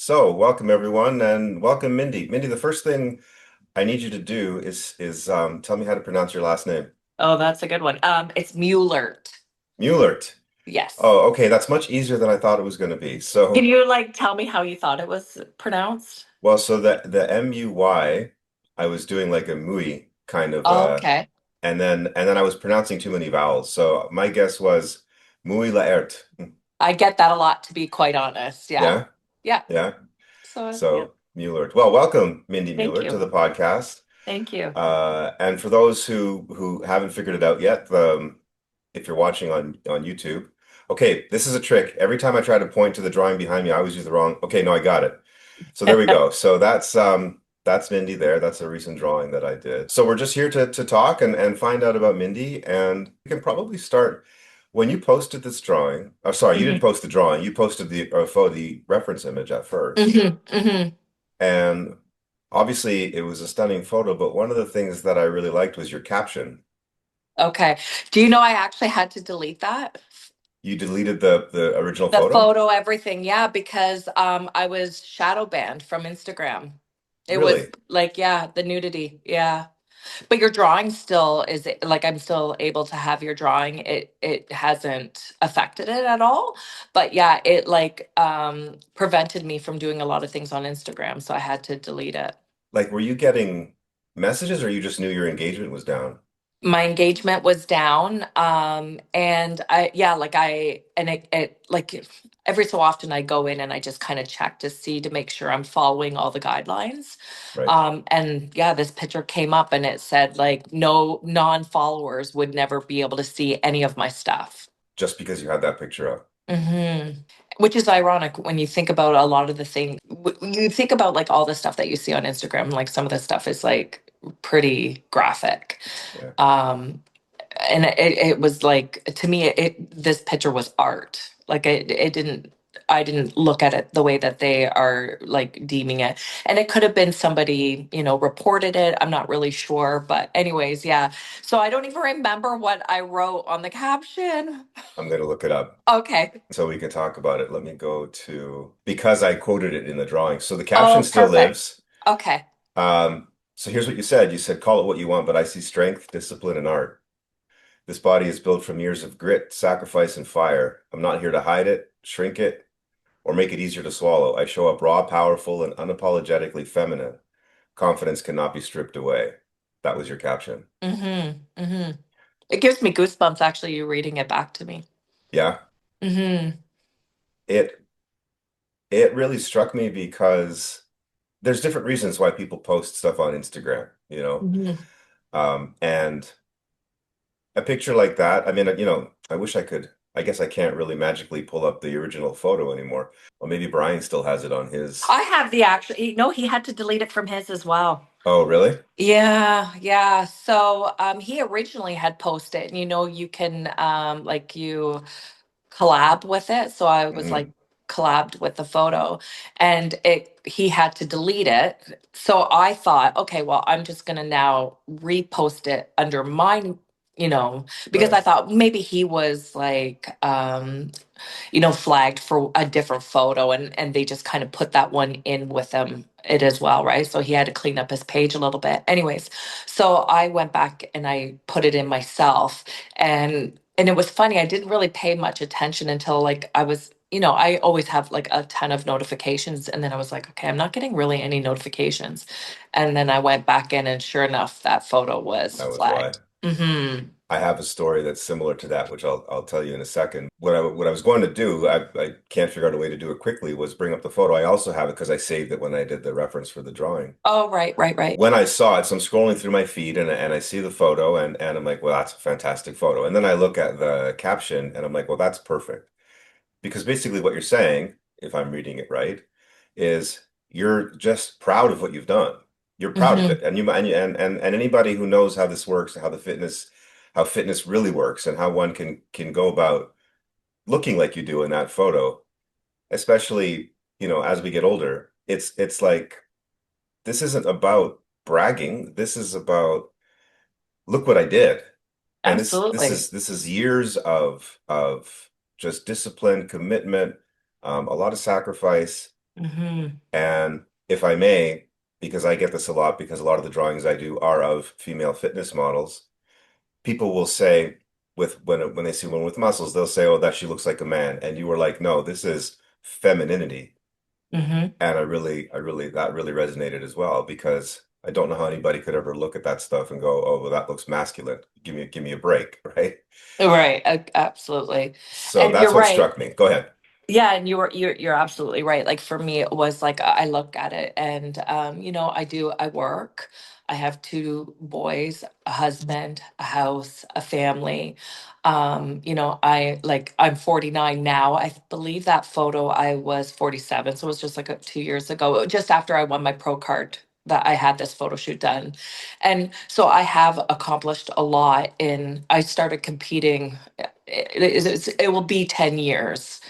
So, welcome everyone, and welcome Mindy. Mindy, the first thing I need you to do is tell me how to pronounce your last name. Oh, that's a good one. It's Muehlert. Muehlert. Yes. Oh, okay, that's much easier than I thought it was going to be. Can So, you like tell me how you thought it was pronounced? so the M-U-Y, I was doing like a muy kind of Oh, okay. and then I was pronouncing too many vowels. So my guess was Muylaert. I get that a lot, to be quite honest. Yeah. Yeah, Yeah. yeah. So, yeah. So Muehlert. Well, welcome Mindy Thank Muehlert to you. the podcast. Thank you. And for those who haven't figured it out yet, if you're watching on YouTube, okay, this is a trick. Every time I try to point to the drawing behind me, I always use the wrong. Okay, no, I got it. So there we go. So that's Mindy there. That's a recent drawing that I did. So we're just here to talk and find out about Mindy, and we can probably start when you posted this drawing. Oh, sorry, you didn't hmm post the drawing. You posted the reference image at first. hmm And obviously, it was a stunning photo, but one of the things that I really liked was your caption. Okay. Do you know I actually had to delete that? You deleted the original The photo? photo, everything, yeah, because I was shadow banned from Instagram. It was Really? like, yeah, the nudity. Yeah. But your drawing still is like I'm still able to have your drawing. It hasn't affected it at all. But yeah, it like prevented me from doing a lot of things on Instagram, so I had to delete it. Like, were you getting messages or you just knew your engagement was down? My engagement was down, and I yeah, like I and it like every so often I go in and I just kind of check to see to make sure I'm following all the guidelines. Right. And yeah, this picture came up and it said like no non-followers would never be able to see any of my stuff. Just because you had that picture up. hmm Which is ironic when you think about a lot of the thing. You think about like all the stuff that you see on Instagram, like some of the stuff is like pretty graphic. Yeah. Um, and it was like to me this picture was art. Like it didn't I didn't look at it the way that they are like deeming it. And it could have been somebody, reported it. I'm not really sure. But anyways, yeah. So I don't even remember what I wrote on the caption. I'm going to look it up Okay. so we can talk about it. Let me go to, because I quoted it in the drawing. So the caption Oh, still perfect. lives. Okay. So here's what you said. You said, call it what you want, but I see strength, discipline, and art. This body is built from years of grit, sacrifice, and fire. I'm not here to hide it, shrink it, or make it easier to swallow. I show up raw, powerful, and unapologetically feminine. Confidence cannot be stripped away. That was your caption. Mm-hmm. It gives me goosebumps actually you reading it back to me. Yeah. Mm-hmm. It it really struck me because there's different reasons why people post stuff on Instagram, you know. Mm-hmm. And a picture like that, I mean, I wish I could. I guess I can't really magically pull up the original photo anymore. Well, maybe Brian still has it on his. I have the actual, no, he had to delete it from his as well. Oh, really? Yeah, yeah. So he originally had posted, you can like you collab with it. So I was like Hmm. collabed with the photo and it he had to delete it. So I thought, okay, well, I'm just gonna now repost it under mine, because I Right. thought maybe he was like flagged for a different photo and they just kind of put that one in with it as well, right? So he had to clean up his page a little bit. Anyways, so I went back and I put it in myself and it was funny. I didn't really pay much attention until like I was I always have like a ton of notifications and then I was like, okay, I'm not getting really any notifications. And then I went back in and sure enough that photo was That was why. flagged. Mhm. I have a story that's similar to that, which I'll tell you in a second. What I was going to do, I can't figure out a way to do it quickly, was bring up the photo. I also have it because I saved it when I did the reference for the drawing. Oh, right, right, right. When I saw it, so I'm scrolling through my feed and I see the photo and I'm like, well, that's a fantastic photo. And then I look at the caption and I'm like, well, that's perfect. Because basically what you're saying, if I'm reading it right, is you're just proud of what you've done. You're proud of Mhm. it. And anybody who knows how this works, how fitness really works and how one can go about looking like you do in that photo, especially, as we get older, it's like this isn't about bragging. This is about look what I did. And Absolutely. this is years of just discipline, commitment, a lot of sacrifice. Hmm. And if I may, because I get this a lot, because a lot of the drawings I do are of female fitness models, people will say when they see one with muscles, they'll say, "Oh, that she looks like a man," and you were like, "No, this is femininity." Hmm. And that really resonated as well because I don't know how anybody could ever look at that stuff and go, "Oh, well, that looks masculine. Give me a break," right? Right, absolutely. So And you're that's what right. struck me. Go ahead. Yeah, and you're absolutely right. Like for me, it was like I look at it and I work. I have two boys, a husband, a house, a family. I'm 49 now. I believe that photo I was 47, so it was just like 2 years ago, just after I won my pro card that I had this photo shoot done. And so I have accomplished a lot I started competing. It will be 10 years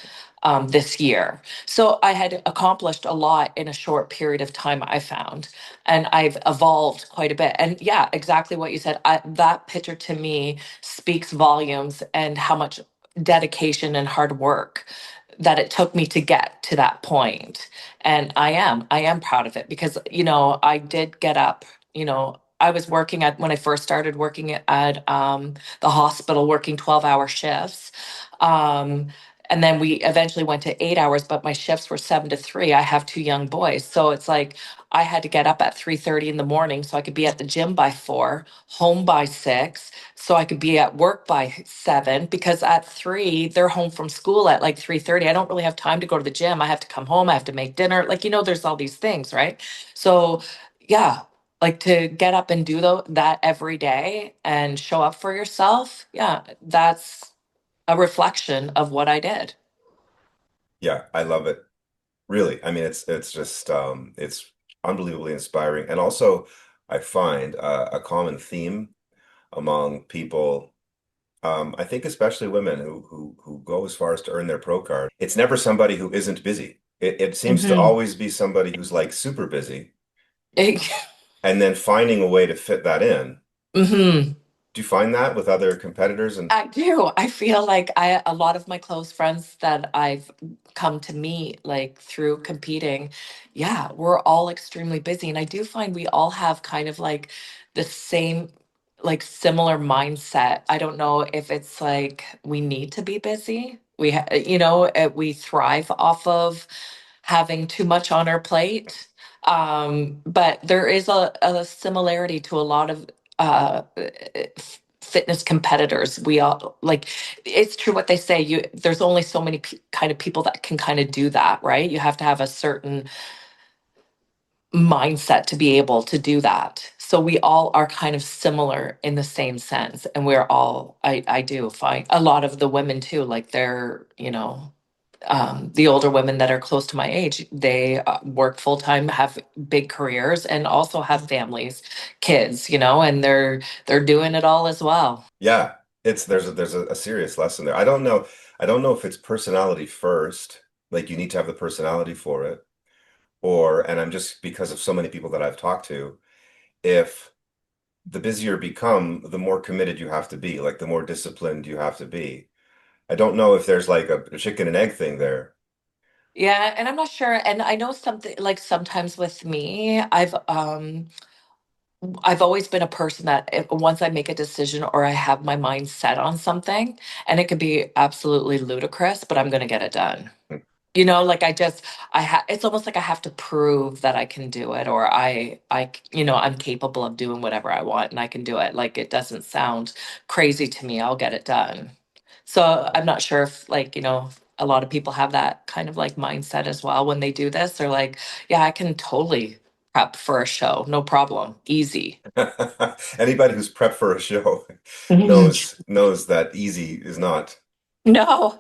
this year. So I had accomplished a lot in a short period of time, I found, and I've evolved quite a bit. And yeah, exactly what you said. That picture to me speaks volumes and how much dedication and hard work that it took me to get to that point. And I am proud of it because, I did get up, I was working when I first started working at the hospital, working 12-hour shifts. Um, and then we eventually went to 8 hours, but my shifts were 7 to 3. I have two young boys. So it's like I had to get up at 3:30 in the morning so I could be at the gym by 4, home by 6, so I could be at work by 7, because at 3, they're home from school at like 3:30. I don't really have time to go to the gym. I have to come home, I have to make dinner. Like, there's all these things, right? So yeah, like to get up and do that every day and show up for yourself. Yeah, that's a reflection of what I did. Yeah, I love it. Really. I mean, it's just it's unbelievably inspiring. And also I find a common theme among people, I think especially women who go as far as to earn their pro card. It's never somebody who isn't busy. It seems to Hmm. always be somebody who's like super busy and then finding a way to fit that in. Hmm. Do you find that with other competitors? And I do. I feel like a lot of my close friends that I've come to meet, like through competing, yeah, we're all extremely busy. And I do find we all have kind of like the same, like similar mindset. I don't know if it's like we need to be busy. We thrive off of having too much on our plate. But there is a similarity to a lot of fitness competitors. We all like, it's true what they say. There's only so many kind of people that can kind of do that, right? You have to have a certain mindset to be able to do that. So we all are kind of similar in the same sense. And we're all, I do find a lot of the women too, like they're, the older women that are close to my age, they work full time, have big careers, and also have families, kids, and they're doing it all as well. yeah, it's there's a serious lesson there. I don't know if it's personality first, like you need to have the personality for it, or and I'm just because of so many people that I've talked to, if the busier you become, the more committed you have to be, like the more disciplined you have to be. I don't know if there's like a chicken and egg thing there. Yeah, and I'm not sure. And I know something like sometimes with me, I've always been a person that once I make a decision or I have my mind set on something, and it could be absolutely ludicrous, but I'm going to get it done. Like it's almost like I have to prove that I can do it, or I'm capable of doing whatever I want and I can do it. Like it doesn't sound crazy to me. I'll get it done. So I'm not sure if a lot of people have that kind of like mindset as well when they do this. They're like, yeah, I can totally prep for a show. No problem. Easy. Anybody who's prepped for a show knows that easy is not. No,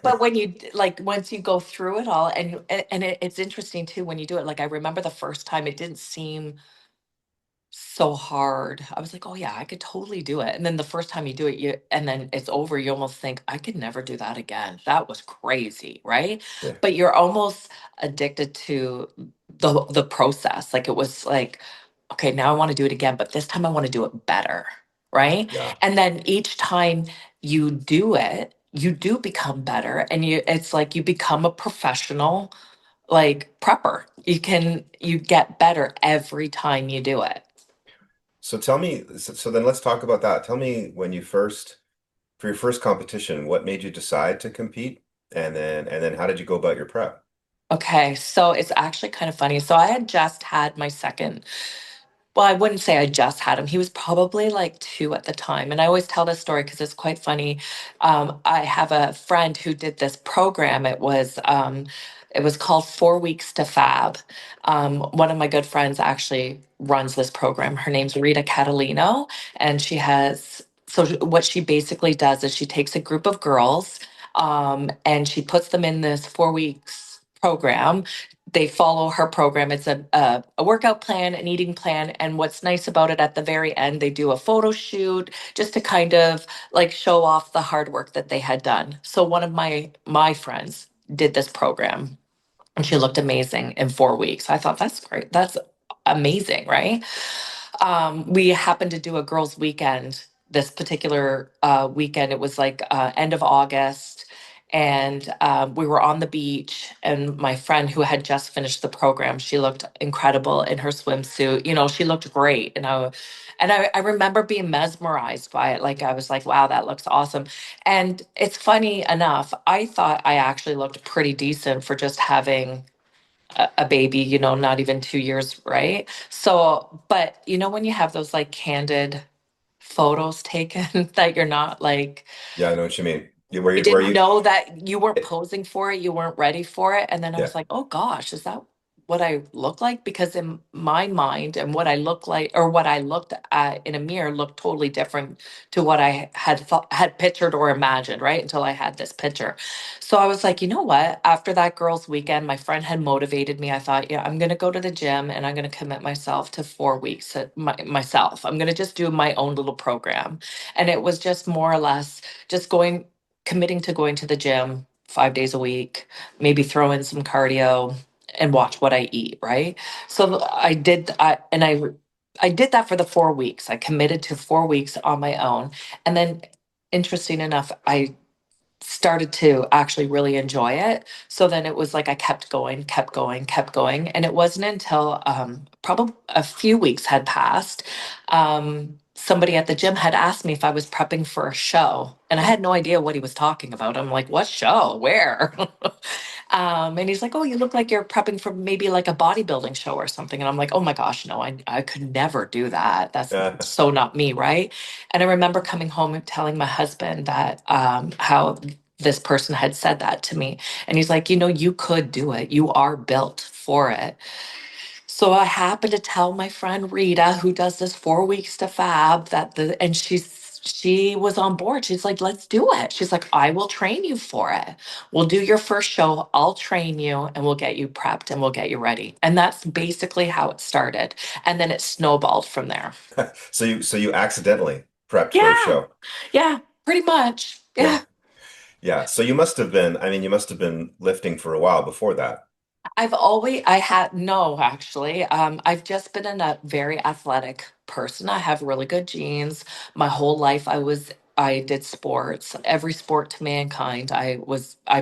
but when like once you go through it all, it's interesting too when you do it. Like I remember the first time, it didn't seem so hard. I was like, oh yeah, I could totally do it. And then the first time you do it, and then it's over, you almost think, I could never do that again. That was crazy, right? Yeah, But you're almost addicted to the process. Like it was like, okay, now I want to do it again, but this time I want to do it better, right? yeah, And then each time you do it, you do become better, and it's like you become a professional like prepper. You get better every time you do it. So tell me, so then let's talk about that. Tell me when you first, for your first competition, what made you decide to compete? And then how did you go about your prep? Okay, so it's actually kind of funny. So I had just had my second. Well, I wouldn't say I just had him. He was probably like two at the time. And I always tell this story because it's quite funny. I have a friend who did this program. It was called 4 Weeks to Fab. One of my good friends actually runs this program. Her name's Rita Catalino, and what she basically does is she takes a group of girls, and she puts them in this 4 weeks program. They follow her program. It's a workout plan, an eating plan. And what's nice about it, at the very end, they do a photo shoot just to kind of like show off the hard work that they had done. So one of my friends did this program, and she looked amazing in 4 weeks. I thought, that's great. That's amazing, right? We happened to do a girls' weekend this particular weekend. It was like end of August, and we were on the beach. And my friend, who had just finished the program, she looked incredible in her swimsuit. You know, she looked great, and I remember being mesmerized by it. Like I was like, "Wow, that looks awesome." And it's funny enough, I thought I actually looked pretty decent for just having a baby, not even 2 years, right? So, but when you have those like candid photos taken that you're not like, Yeah, I know what you mean. You, where you you, where didn't you, know that you weren't posing for it, you weren't ready for it. And then I yeah, was like, oh gosh, is that what I look like? Because in my mind, and what I look like, or what I looked at in a mirror, looked totally different to what I had pictured or imagined, right? Until I had this picture. So I was like, you know what? After that girls' weekend, my friend had motivated me. I thought, yeah, I'm going to go to the gym and I'm going to commit myself to 4 weeks myself. I'm going to just do my own little program. And it was just more or less just committing to going to the gym 5 days a week, maybe throw in some cardio and watch what I eat, right? So I did that for the 4 weeks. I committed to 4 weeks on my own. And then interesting enough, I started to actually really enjoy it. So then it was like I kept going, kept going, kept going. And it wasn't until probably a few weeks had passed. Somebody at the gym had asked me if I was prepping for a show. And I had no idea what he was talking about. I'm like, what show? Where? And he's like, oh, you look like you're prepping for maybe like a bodybuilding show or something. And I'm like, oh my gosh, no, I could never do that. That's yeah. so not me, right? And I remember coming home and telling my husband that how this person had said that to me. And he's like, you could do it. You are built for it. So I happened to tell my friend Rita, who does this 4 weeks to fab, and she was on board. She's like, let's do it. She's like, I will train you for it. We'll do your first show. I'll train you and we'll get you prepped and we'll get you ready. And that's basically how it started. And then it snowballed from there. So you accidentally prepped for a Yeah. show. Yeah. Pretty much. Yeah. Yeah. Yeah. So you must have been, I mean, you must have been lifting for a while before that. I had, no, actually. I've just been a very athletic person. I have really good genes. My whole life I did sports. Every sport to mankind I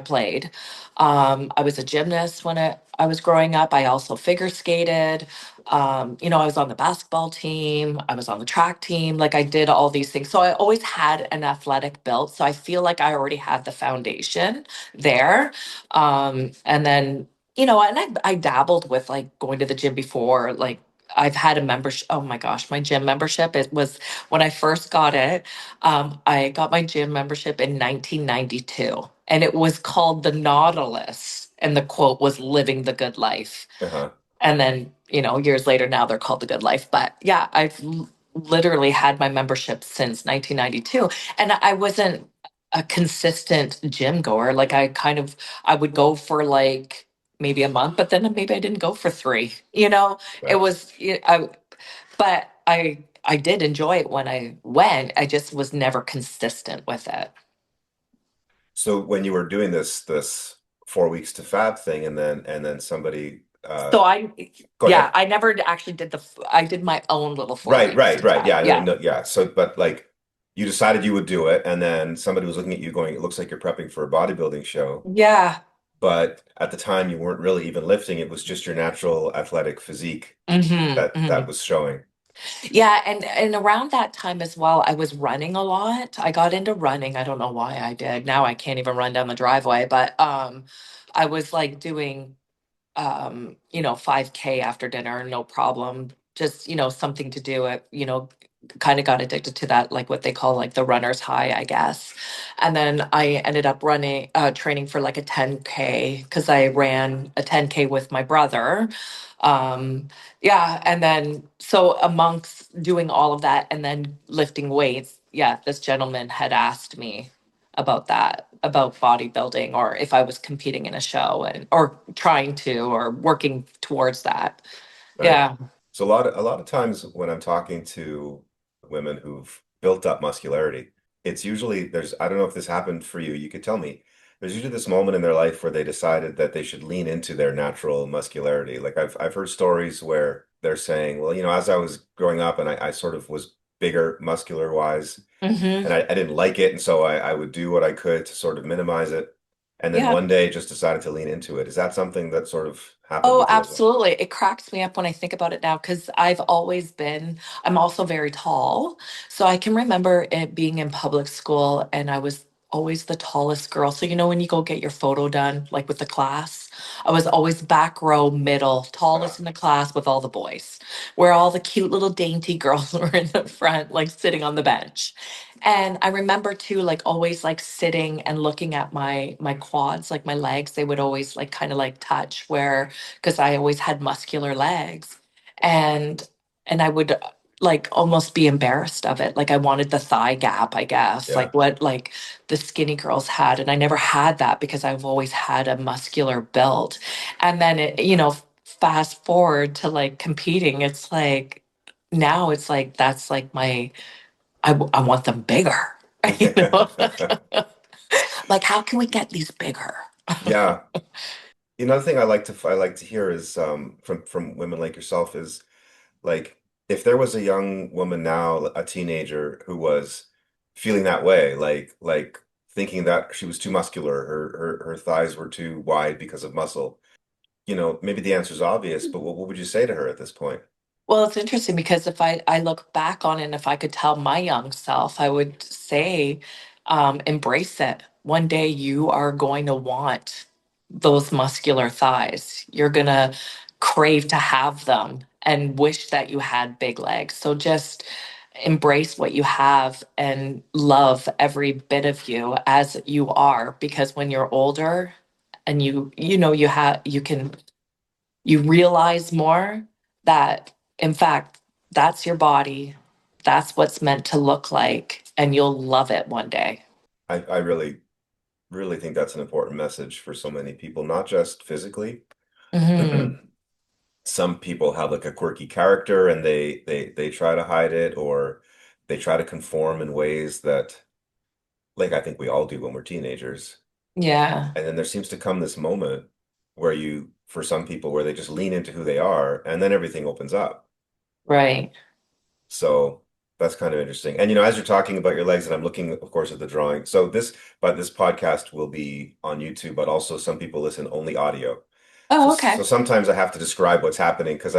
played. I was a gymnast when I was growing up. I also figure skated. I was on the basketball team. I was on the track team. Like I did all these things. So I always had an athletic build. So I feel like I already had the foundation there. And then and I dabbled with like going to the gym before. Like I've had a membership. Oh my gosh, my gym membership. It was when I first got it. I got my gym membership in 1992, and it was called the Nautilus. And the quote was "Living the Good Life." Uh-huh. And then, years later, now they're called the Good Life. But yeah, literally had my membership since 1992. And I wasn't a consistent gym goer. Like I would go for like maybe a month, but then maybe I didn't go for three. It Right. was, but I did enjoy it when I went. I just was never consistent with it. So when you were doing this 4 weeks to fab thing and then somebody So go yeah, ahead. I never actually I did my own little four Right, weeks right, to right. fab. Yeah, no, Yeah. no, yeah. So but like you decided you would do it and then somebody was looking at you going, it looks like you're prepping for a bodybuilding show. Yeah. but at the time you weren't really even lifting. It was just your natural athletic physique that Hmm. was showing. Yeah, and around that time as well, I was running a lot. I got into running. I don't know why I did. Now I can't even run down the driveway, but I was like doing 5K after dinner, no problem. Just, something to do it, kind of got addicted to that, like what they call like the runner's high, I guess. And then I ended up training for like a 10K because I ran a 10K with my brother. Um, yeah. And then, so amongst doing all of that and then lifting weights, yeah, this gentleman had asked me about that, about bodybuilding, or if I was competing in a show or trying to, or working towards that. Right. Yeah. So a lot of times when I'm talking to women who've built up muscularity, it's usually I don't know if this happened for you, you could tell me. There's usually this moment in their life where they decided that they should lean into their natural muscularity. Like I've heard stories where they're saying, well, as I was growing up and I sort of was bigger muscular wise, Hmm. and I didn't like it, and so I would do what I could to sort of minimize it. And then Yeah. one day just decided to lean into it. Is that something that sort of happened Oh, with you as well? absolutely. It cracks me up when I think about it now because I'm also very tall. So I can remember it being in public school and I was always the tallest girl. So, when you go get your photo done, like with the class, I was always back row, middle, tallest Ah, in the class with all the boys, where all the cute little dainty girls were in the front, like sitting on the bench. And I remember too, like always like sitting and looking at my quads, like my legs, they would always like kind of like touch where because I always had muscular legs. And I would like almost be embarrassed of it. Like I wanted the thigh gap, I guess, like yeah. what like the skinny girls had. And I never had that because I've always had a muscular build. And then fast forward to like competing, it's like now it's like that's like I want them bigger. you know like how can we get these bigger? Yeah. Another thing I like to hear is from women like yourself is like if there was a young woman now, a teenager who was feeling that way, like thinking that she was too muscular, her thighs were too wide because of muscle, maybe the answer is obvious, but what would you say to her at this point? Well, it's interesting because if I look back on it, and if I could tell my young self, I would say, embrace it. One day you are going to want those muscular thighs. You're going to crave to have them and wish that you had big legs. So just embrace what you have and love every bit of you as you are, because when you're older and you realize more that, in fact, that's your body. That's what's meant to look like, and you'll love it one day. I really, really think that's an important message for so many people, not just physically. Hmm. Some people have like a quirky character and they try to hide it or they try to conform in ways that like I think we all do when we're teenagers. Yeah, And then there seems to come this moment where for some people, where they just lean into who they are and then everything opens up. right. So that's kind of interesting. And as you're talking about your legs, and I'm looking, of course, at the drawing. But this podcast will be on YouTube, but also some people listen only audio. So Oh, so okay. sometimes I have to describe what's happening because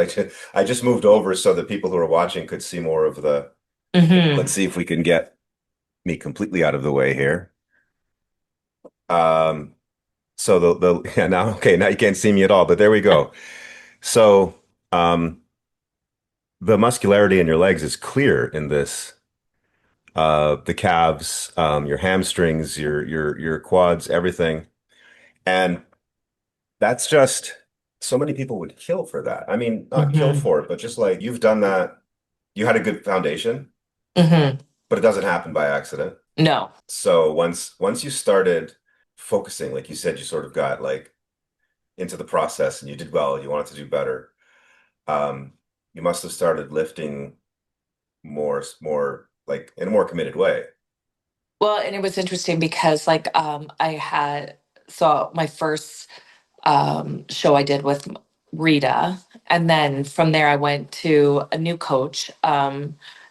I just moved over so that people who are watching could see more of the. Let's Hmm. see if we can get me completely out of the way here. Um, so the yeah, now okay, now you can't see me at all, but there we go. So um the muscularity in your legs is clear in this. The calves, your hamstrings, your quads, everything. And that's just so many people would kill for that. I mean, not kill Hmm. for it, but just like you've done that, you had a good foundation, Hmm. but it doesn't happen by accident. No. So once you started focusing, like you said, you sort of got like into the process and you did well, you wanted to do better. Um, you must have started lifting more like in a more committed way. Well, and it was interesting because like I had so my first show I did with Rita. And then from there, I went to a new coach,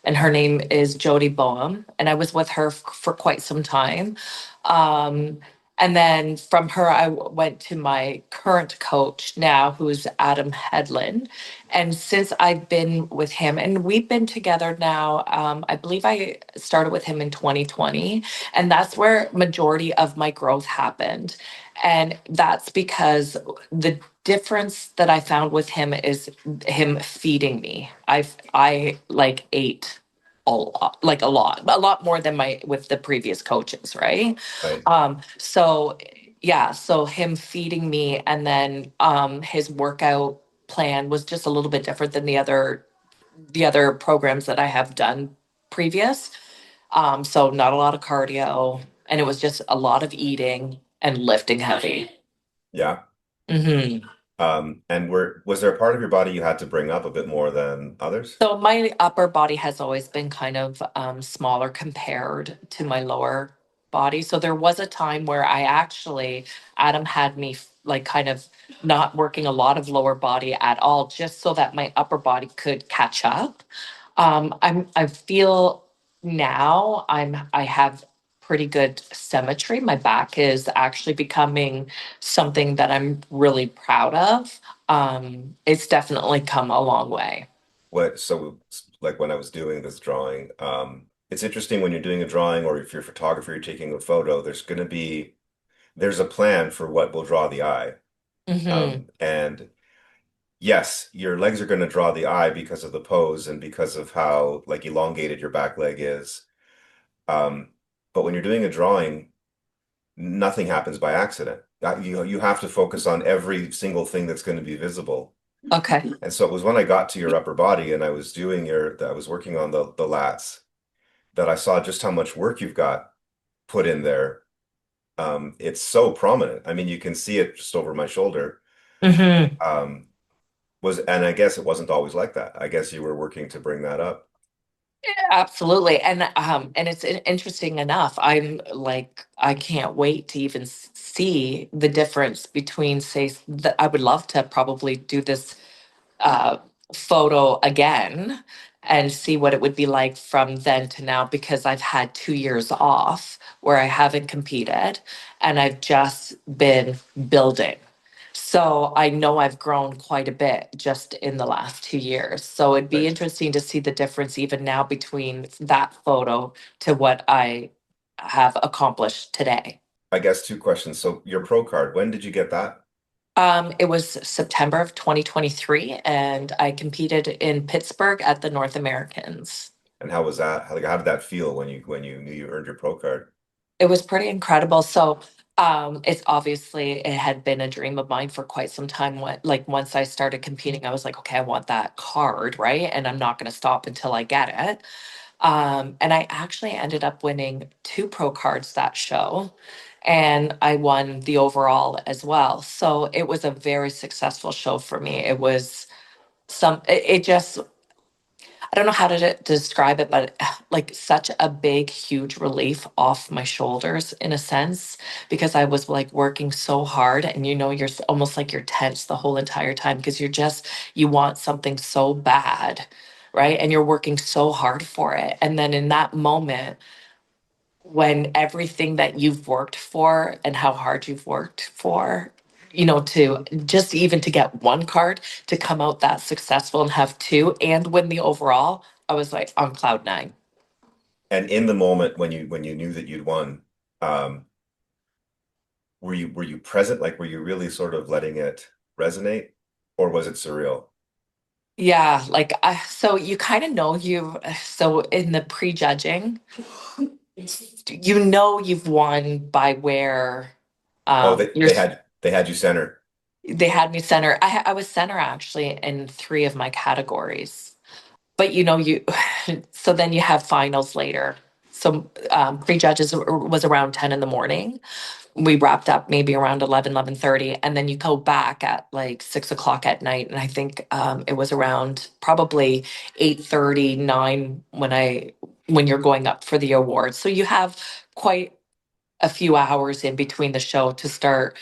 and her name is Jody Boehm. And I was with her for quite some time. Um, And then from her, went to my current coach now, who's Adam Headland. And since I've been with him, and we've been together now, I believe I started with him in 2020, and that's where majority of my growth happened. And that's because the difference that I found with him is him feeding me. I like ate a lot more than my with the previous coaches, right? Right. So yeah, so him feeding me and then his workout plan was just a little bit different than the other programs that I have done previous. So not a lot of cardio, and it was just a lot of eating and lifting heavy. Yeah. hmm And was there a part of your body you had to bring up a bit more than others? So my upper body has always been kind of smaller compared to my lower body. So there was a time where Adam had me like kind of not working a lot of lower body at all, just so that my upper body could catch up. I feel now I have pretty good symmetry. My back is actually becoming something that I'm really proud of. It's definitely come a long way. So like when I was doing this drawing, it's interesting when you're doing a drawing or if you're a photographer, you're taking a photo, there's a plan for what will draw the eye. hmm And yes, your legs are going to draw the eye because of the pose and because of how like elongated your back leg is. Um, but when you're doing a drawing, nothing happens by accident. You have to focus on every single thing that's going to be visible. Okay. And so it was when I got to your upper body and I was working on the lats that I saw just how much work you've got put in there. It's so prominent. I mean, you can see it just over my shoulder. hmm Um, and I guess it wasn't always like that. I guess you were working to bring that up. Absolutely. And it's interesting enough. I'm like I can't wait to even see the difference between say that I would love to probably do this uh, photo again and see what it would be like from then to now because I've had 2 years off where I haven't competed and I've just been building. So I know I've grown quite a bit just in the last 2 years. So it'd be Right. interesting to see the difference even now between that photo to what I have accomplished today. I guess two questions. So your pro card, when did you get that? It was September of 2023, and I competed in Pittsburgh at the North Americans. And how was that? How did that feel when you knew you earned your pro card? It was pretty incredible. So, it's obviously it had been a dream of mine for quite some time. Like once I started competing, I was like, okay, I want that card, right? And I'm not going to stop until I get it. And I actually ended up winning two pro cards that show. And I won the overall as well. So it was a very successful show for me. It was it just I don't know how to describe it, but like such a big huge relief off my shoulders in a sense because I was like working so hard and you're almost like you're tense the whole entire time because you want something so bad, right? And you're working so hard for it, and then in that moment when everything that you've worked for and how hard you've worked for, to just even to get one card to come out that successful and have two and win the overall, I was like on cloud nine. And in the moment when you knew that you'd won, um, were you present? Like were you really sort of letting it resonate, or was it surreal? Yeah, like so you kind of know so in the prejudging, you've won by where Oh, you're they had you center. they had me center. I was center actually in three of my categories. But you so then you have finals later. So prejudges was around 10 in the morning. We wrapped up maybe around 11:30, and then you go back at like 6 o'clock at night. And I think it was around probably 8:39 when you're going up for the awards. So you have quite a few hours in between the show to start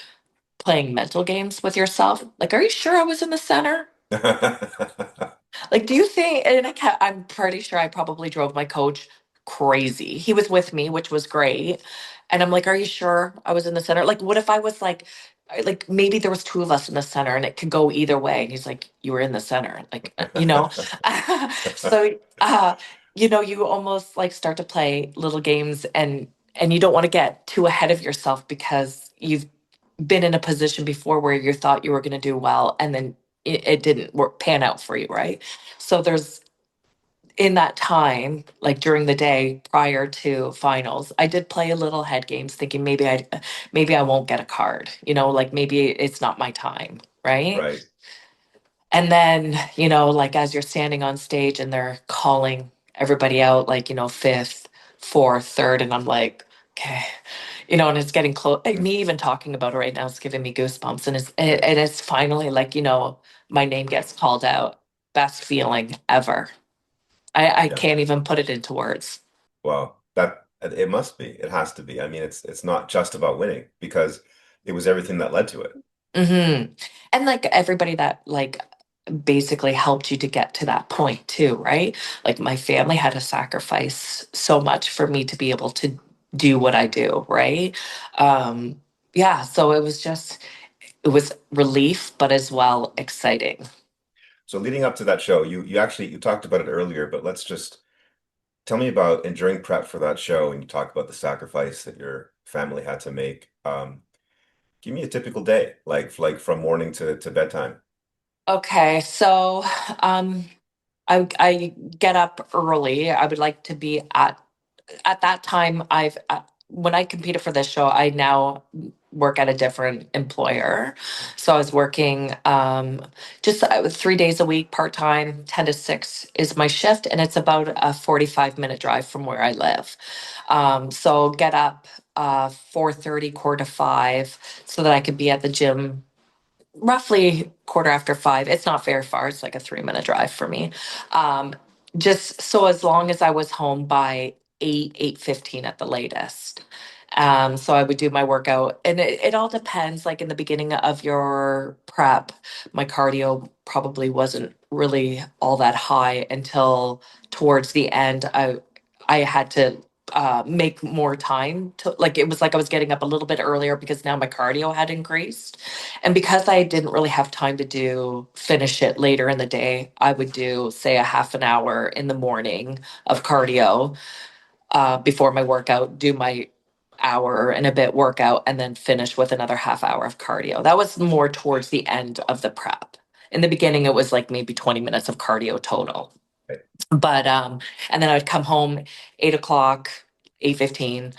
playing mental games with yourself. Like, are you sure I was in the center? Like, do you think? And I'm pretty sure I probably drove my coach crazy. He was with me, which was great. And I'm like, are you sure I was in the center? Like, what if I was like maybe there was two of us in the center and it could go either way. And he's like, you were in the center, like, so, you almost like start to play little games and you don't want to get too ahead of yourself because you've been in a position before where you thought you were going to do well and then it didn't pan out for you, right? So there's in that time, like during the day prior to finals, I did play a little head games thinking maybe I won't get a card, like maybe it's not my time, right? Right. And then, like as you're standing on stage and they're calling everybody out, like, fifth, fourth, third, and I'm like, okay, and it's getting close. Mm. Me even talking about it right now is giving me goosebumps. And it's finally like, my name gets called out. Best feeling ever. I Yeah. can't even put it into words. Well, that it must be. It has to be. I mean, it's not just about winning because it was everything that led to it. Hmm. And like everybody that like basically helped you to get to that point too, right? Like my family had to sacrifice so much for me to be able to do what I do, right? Um, yeah, so it was relief, but as well exciting. So leading up to that show, you actually you talked about it earlier, but let's just tell me about and during prep for that show, and you talk about the sacrifice that your family had to make. Give me a typical day, like from morning to bedtime. Okay, so um I get up early. I would like to be at that time. When I competed for this show, I now work at a different employer. So I was working just 3 days a week, part time, 10 to 6 is my shift, and it's about a 45-minute drive from where I live. So get up 4:30, quarter to five, so that I could be at the gym roughly quarter after five. It's not very far. It's like a 3-minute drive for me. Um, just so as long as I was home by 8:15 at the latest. So I would do my workout, and it all depends. Like in the beginning of your prep, my cardio probably wasn't really all that high until towards the end. I had to make more time to, like, it was like I was getting up a little bit earlier because now my cardio had increased. And because I didn't really have time to finish it later in the day, I would do, say, a half an hour in the morning of cardio before my workout, do my hour and a bit workout, and then finish with another half hour of cardio. That was more towards the end of the prep. In the beginning, it was like maybe 20 minutes of cardio total. Right. But, and then I would come home 8 o'clock, 8:15,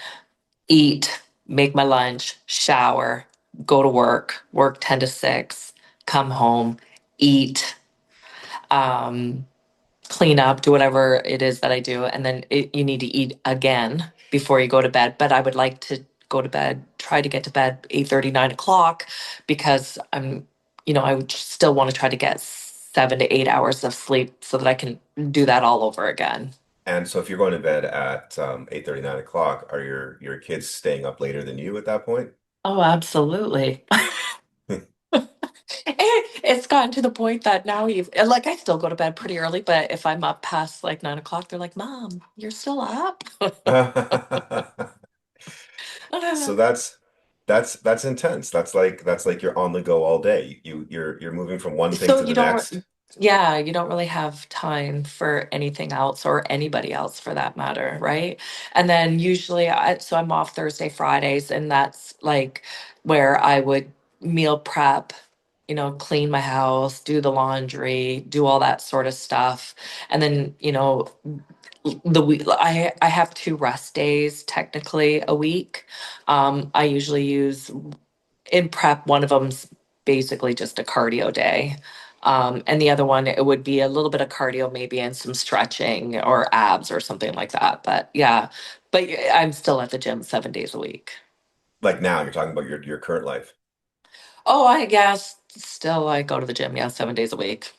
eat, make my lunch, shower, go to work 10 to 6, come home, eat, um, clean up, do whatever it is that I do. And then you need to eat again before you go to bed. But I would like to go to bed, try to get to bed 8:30, 9 o'clock, because I would still want to try to get 7 to 8 hours of sleep so that I can do that all over again. And so if you're going to bed at 8:30, 9 o'clock, are your kids staying up later than you at that point? Oh, absolutely. It's gotten to the point that now like I still go to bed pretty early, but if I'm up past like 9 o'clock, they're like, "Mom, you're still up?" So that's intense. That's like you're on the go all day. You're moving from one thing So to the next. yeah, you don't really have time for anything else or anybody else for that matter, right? And then usually, so I'm off Thursday, Fridays, and that's like where I would meal prep, clean my house, do the laundry, do all that sort of stuff. And then, the week I have 2 rest days technically a week. I usually use in prep, one of them's basically just a cardio day. And the other one, it would be a little bit of cardio, maybe, and some stretching or abs or something like that. But yeah, but I'm still at the gym 7 days a week. Like now, you're talking about your current life. Oh, I guess still I go to the gym, yeah, 7 days a week.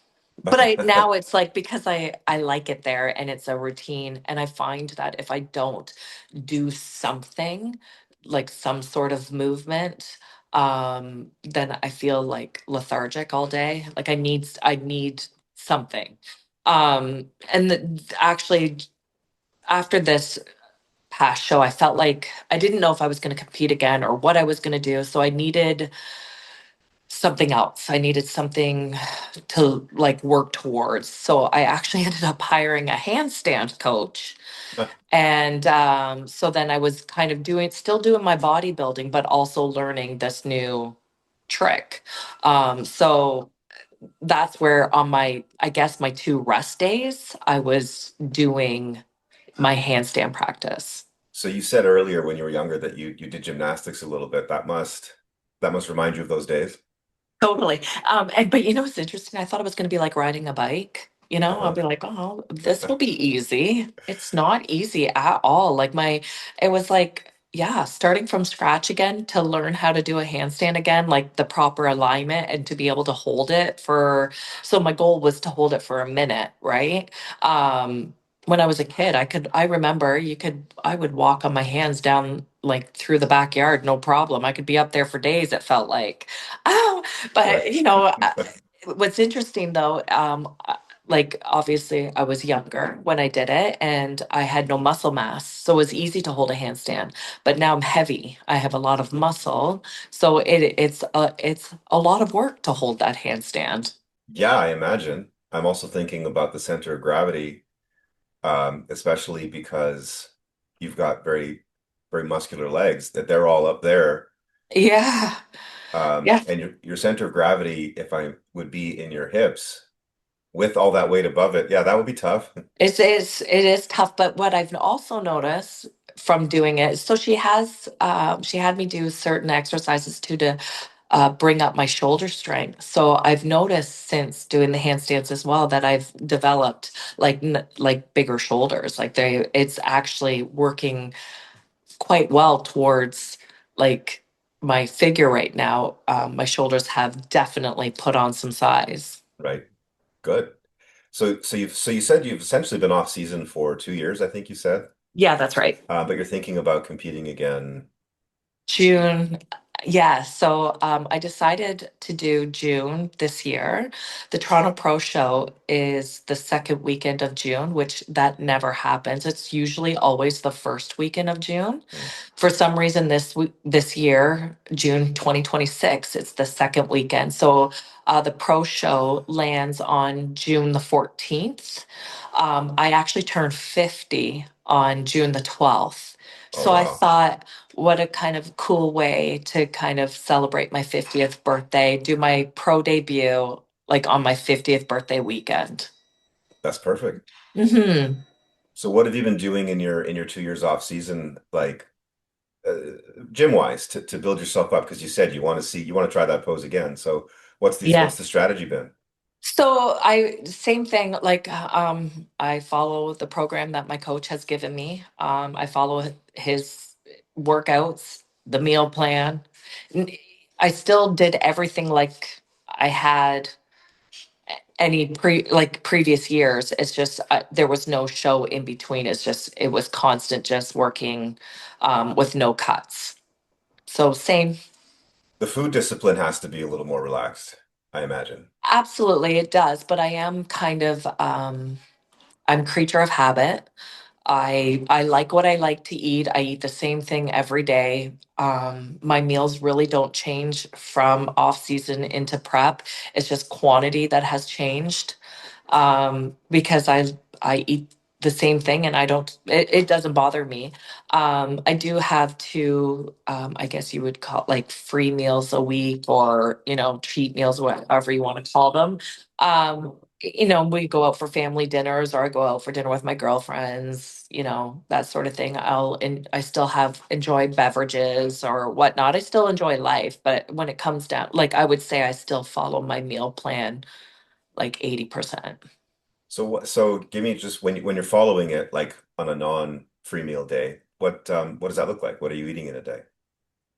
But I now it's like because I like it there and it's a routine, and I find that if I don't do something like some sort of movement, then I feel like lethargic all day. Like I need something. And actually after this past show, I felt like I didn't know if I was going to compete again or what I was going to do. So I needed something else. I needed something to like work towards. So I actually ended up hiring a handstand coach. And so then I was kind of still doing my bodybuilding, but also learning this new trick. So that's where on I guess my two rest days, I was doing my handstand practice. So you said earlier when you were younger that you did gymnastics a little bit. That must remind you of those days. Totally. And but you know what's interesting? I thought it was going to be like riding a bike. You know, I'll Uh-huh. be like, oh, this will be easy. It's not easy at all. It was like, yeah, starting from scratch again to learn how to do a handstand again, like the proper alignment and to be able to hold it so my goal was to hold it for a minute, right? Um, when I was a kid, I remember I would walk on my hands down like through the backyard, no problem. I could be up there for days, it felt like. Oh, Right. but what's interesting though, like obviously I was younger when I did it and I had no muscle mass, so it was easy to hold a handstand. But now I'm heavy. I have a lot of muscle, so it's a lot of work to hold that handstand. Yeah, I imagine. I'm also thinking about the center of gravity, especially because you've got very muscular legs, that they're all up there. Yeah, yeah. And your center of gravity, if I would be in your hips with all that weight above it, yeah, that would be tough. It is tough, but what I've also noticed from doing it, so she had me do certain exercises too to bring up my shoulder strength. So I've noticed since doing the handstands as well that I've developed like bigger shoulders. It's actually working quite well towards like my figure right now. My shoulders have definitely put on some size. Right. Good. So you said you've essentially been off season for 2 years, I think you said. Yeah, that's right. But you're thinking about competing again. June. Yeah, so I decided to do June this year. The Toronto Pro Show is the second weekend of June, which that never happens. It's usually always the first weekend of June. Hmm. For some reason, this year, June 2026, it's the second weekend. So the Pro Show lands on June the 14th. I actually turned 50 on June the 12th. Oh So I wow. thought, what a kind of cool way to kind of celebrate my 50th birthday, do my pro debut like on my 50th birthday weekend. That's perfect. Hmm. So what have you been doing in your 2 years off season, like uh, gym wise to build yourself up? Because you said you want to try that pose again. So Yeah. what's the strategy been? So same thing, like I follow the program that my coach has given me. I follow his workouts, the meal plan. N- I still did everything like I had previous years. It's just there was no show in between. It was constant just working with no cuts. So same. The food discipline has to be a little more relaxed, I imagine. Absolutely it does, but I am kind of I'm creature of habit. I like what I like to eat. I eat the same thing every day. My meals really don't change from off season into prep. It's just quantity that has changed. Because I eat the same thing and it doesn't bother me. I do have two, I guess you would call like free meals a week or, treat meals, whatever you want to call them. We go out for family dinners or I go out for dinner with my girlfriends, that sort of thing. And I still enjoy beverages or whatnot. I still enjoy life, but when it comes down, like I would say I still follow my meal plan like 80%. So give me just when you're following it like on a non-free meal day, what does that look like? What are you eating in a day?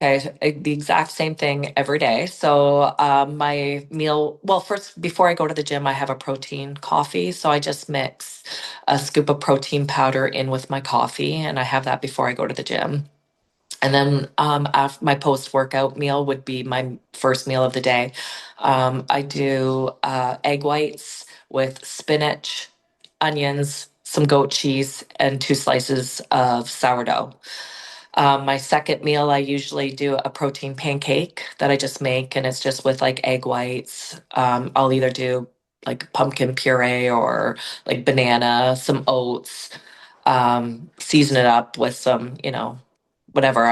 Okay, so, the exact same thing every day. So, my meal, well, first, before I go to the gym, I have a protein coffee. So I just mix a scoop of protein powder in with my coffee, and I have that before I go to the gym. And then after my post-workout meal would be my first meal of the day. I do egg whites with spinach, onions, some goat cheese, and 2 slices of sourdough. My second meal, I usually do a protein pancake that I just make, and it's just with like egg whites. I'll either do like pumpkin puree or like banana, some oats, season it up with some, whatever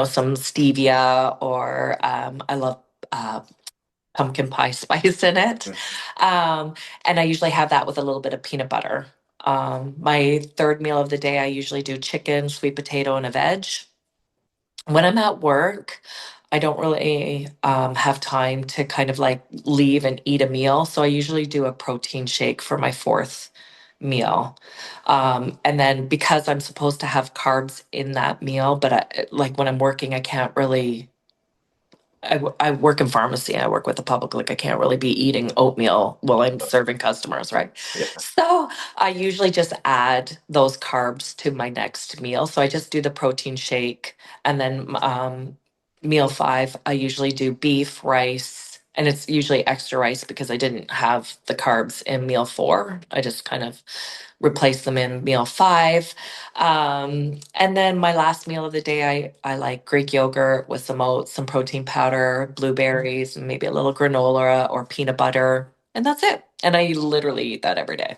some stevia or I love uh, pumpkin pie spice in it. Um, and I usually have that with a little bit of peanut butter. My third meal of the day, I usually do chicken, sweet potato, and a veg. When I'm at work, I don't really have time to kind of like leave and eat a meal. So I usually do a protein shake for my fourth meal. And then because I'm supposed to have carbs in that meal, but like when I'm working, I can't really I work in pharmacy. I work with the public. Like I can't really be eating oatmeal while I'm serving customers, right? Yeah. So I usually just add those carbs to my next meal. So I just do the protein shake, and then meal five, I usually do beef, rice, and it's usually extra rice because I didn't have the carbs in meal four. I just kind of replace them in meal five. And then my last meal of the day, I like Greek yogurt with some oats, some protein powder, blueberries, and maybe a little granola or peanut butter. And that's it. And I literally eat that every day.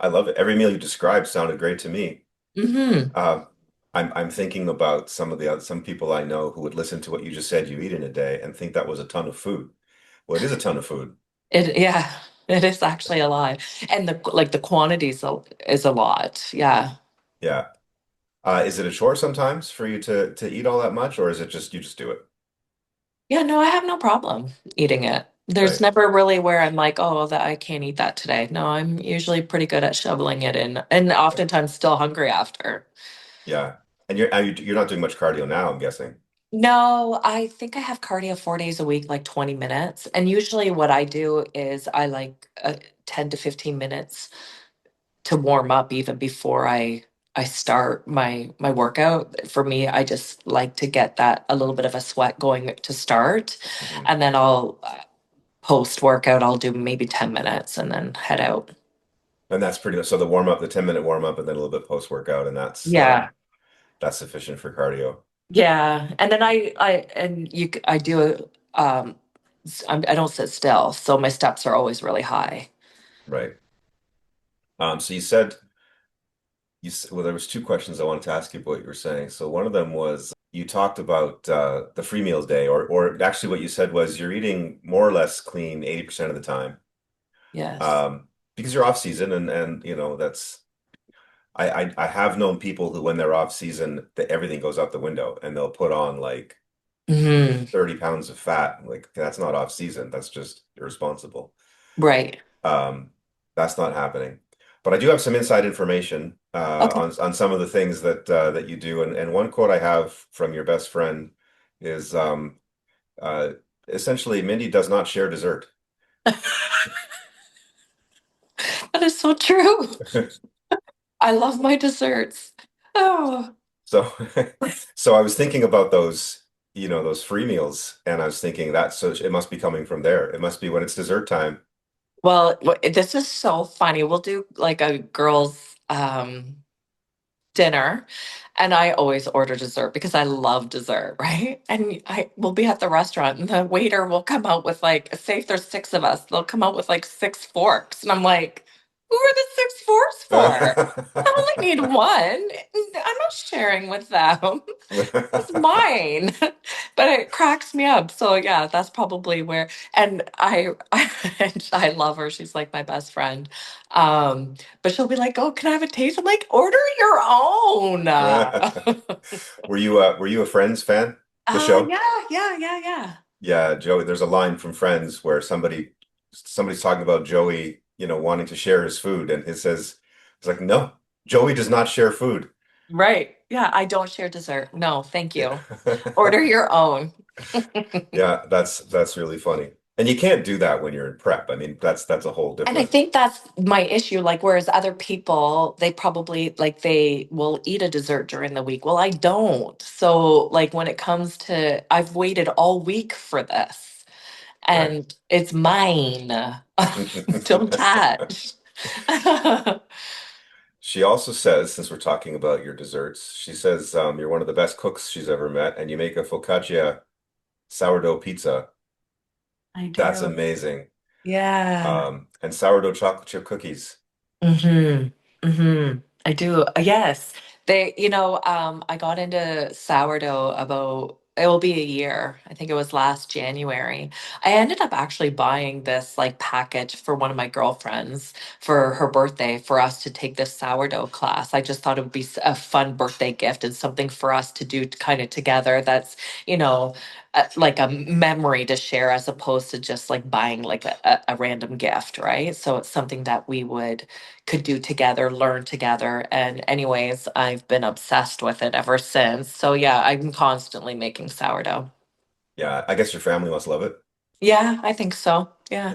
I love it. Every meal you described sounded great to me. Mm-hmm. Um, I'm thinking about some people I know who would listen to what you just said you eat in a day and think that was a ton of food. Well, it is a ton of food. Yeah, it is actually a lot. And the quantities is a lot. Yeah. Yeah. Is it a chore sometimes for you to eat all that much, or is it just you just do it? Yeah, no, I have no problem eating it. There's Right. never really where I'm like, oh, that I can't eat that today. No, I'm usually pretty good at shoveling it in, and oftentimes still hungry after. Yeah. And you're not doing much cardio now, I'm guessing. No, I think I have cardio 4 days a week, like 20 minutes. And usually what I do is I like 10 to 15 minutes to warm up even before I start my workout. For me, I just like to get that a little bit of a sweat going to start, Mhm. and then I'll post workout, I'll do maybe 10 minutes and then head out. And that's pretty much so the warm up, the 10-minute warm up, and then a little bit post workout, and Yeah. that's sufficient for cardio. Yeah. And then I do I don't sit still, so my steps are always really high. Right. So you said well, there was two questions I wanted to ask you about what you were saying. So one of them was you talked about the free meals day, or actually what you said was you're eating more or less clean 80% of the time, Yes. um, because you're off season, and that's I have known people who when they're off season that everything goes out the window and they'll put on like Hmm. 30 pounds of fat. Like that's not off season. That's just irresponsible. Right. Um, that's not happening. But I do have some inside information Okay. on some of the things that you do. And one quote I have from your best friend is uh, essentially, Mindy does not share dessert. That is so true. I love my desserts. Oh. So, so I was thinking about those free meals, and I was thinking that so it must be coming from there. It must be when it's dessert time. Well, this is so funny. We'll do like a girls' dinner, and I always order dessert because I love dessert, right? And I will be at the restaurant and the waiter will come out with like, say if there's 6 of us, they'll come out with like 6 forks. And I'm like, who are the 6 forks for? I only need one. I'm not sharing with them. It's mine. But it cracks me up. So yeah, that's probably where, and I love her. She's like my best friend. But she'll be like, "Oh, can I have a taste?" I'm like, "Order your own." Were you a Friends fan? The show? Yeah, yeah, yeah, yeah. Yeah, Joey, there's a line from Friends where somebody's talking about Joey, wanting to share his food, and it says it's like, no, Joey does not share food. Right. Yeah, I don't share dessert. No, thank Yeah. you. Order your own. Yeah, that's really funny. And you can't do that when you're in prep. I mean, that's a whole And I different, think that's my issue. Like, whereas other people, they probably like they will eat a dessert during the week. Well, I don't. So, like, when it comes to, I've waited all week for this right? and it's mine. Don't touch. She also says, since we're talking about your desserts, she says you're one of the best cooks she's ever met, and you make a focaccia sourdough pizza. I That's do. amazing. Yeah. And sourdough chocolate chip cookies. Mm-hmm. Mm-hmm. I do. Yes. I got into sourdough about, it will be a year. I think it was last January. I ended up actually buying this like package for one of my girlfriends for her birthday for us to take this sourdough class. I just thought it would be a fun birthday gift and something for us to do kind of together that's, you know, like a memory to share as opposed to just like buying like a random gift, right? So it's something that we would could do together, learn together. And anyways, I've been obsessed with it ever since. So yeah, I'm constantly making sourdough. Yeah, I guess your family must love it. Yeah, I think so. Yeah.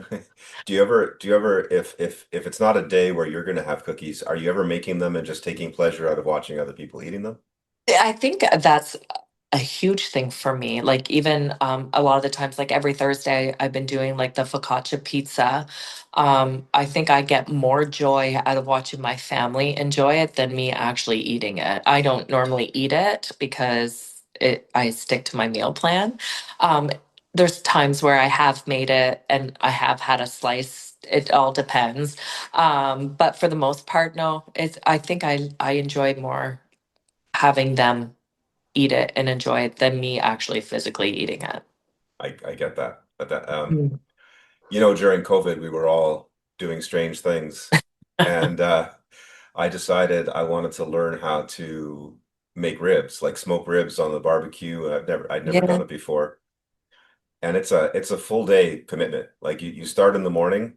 Do you ever if it's not a day where you're going to have cookies, are you ever making them and just taking pleasure out of watching other people eating them? I think that's a huge thing for me. Like even a lot of the times, like every Thursday, I've been doing like the focaccia pizza. I think I get more joy out of watching my family enjoy it than me actually eating it. I don't normally eat it because I stick to my meal plan. Um, there's times where I have made it and I have had a slice. It all depends. But for the most part, no, I think I enjoy more having them eat it and enjoy it than me actually physically eating it. I get that. But that Mm. during COVID, we were all doing strange things, and I decided I wanted to learn how to make ribs, like smoke ribs on the barbecue. I'd never Yeah, done it before, and it's a full day commitment. Like you start in the morning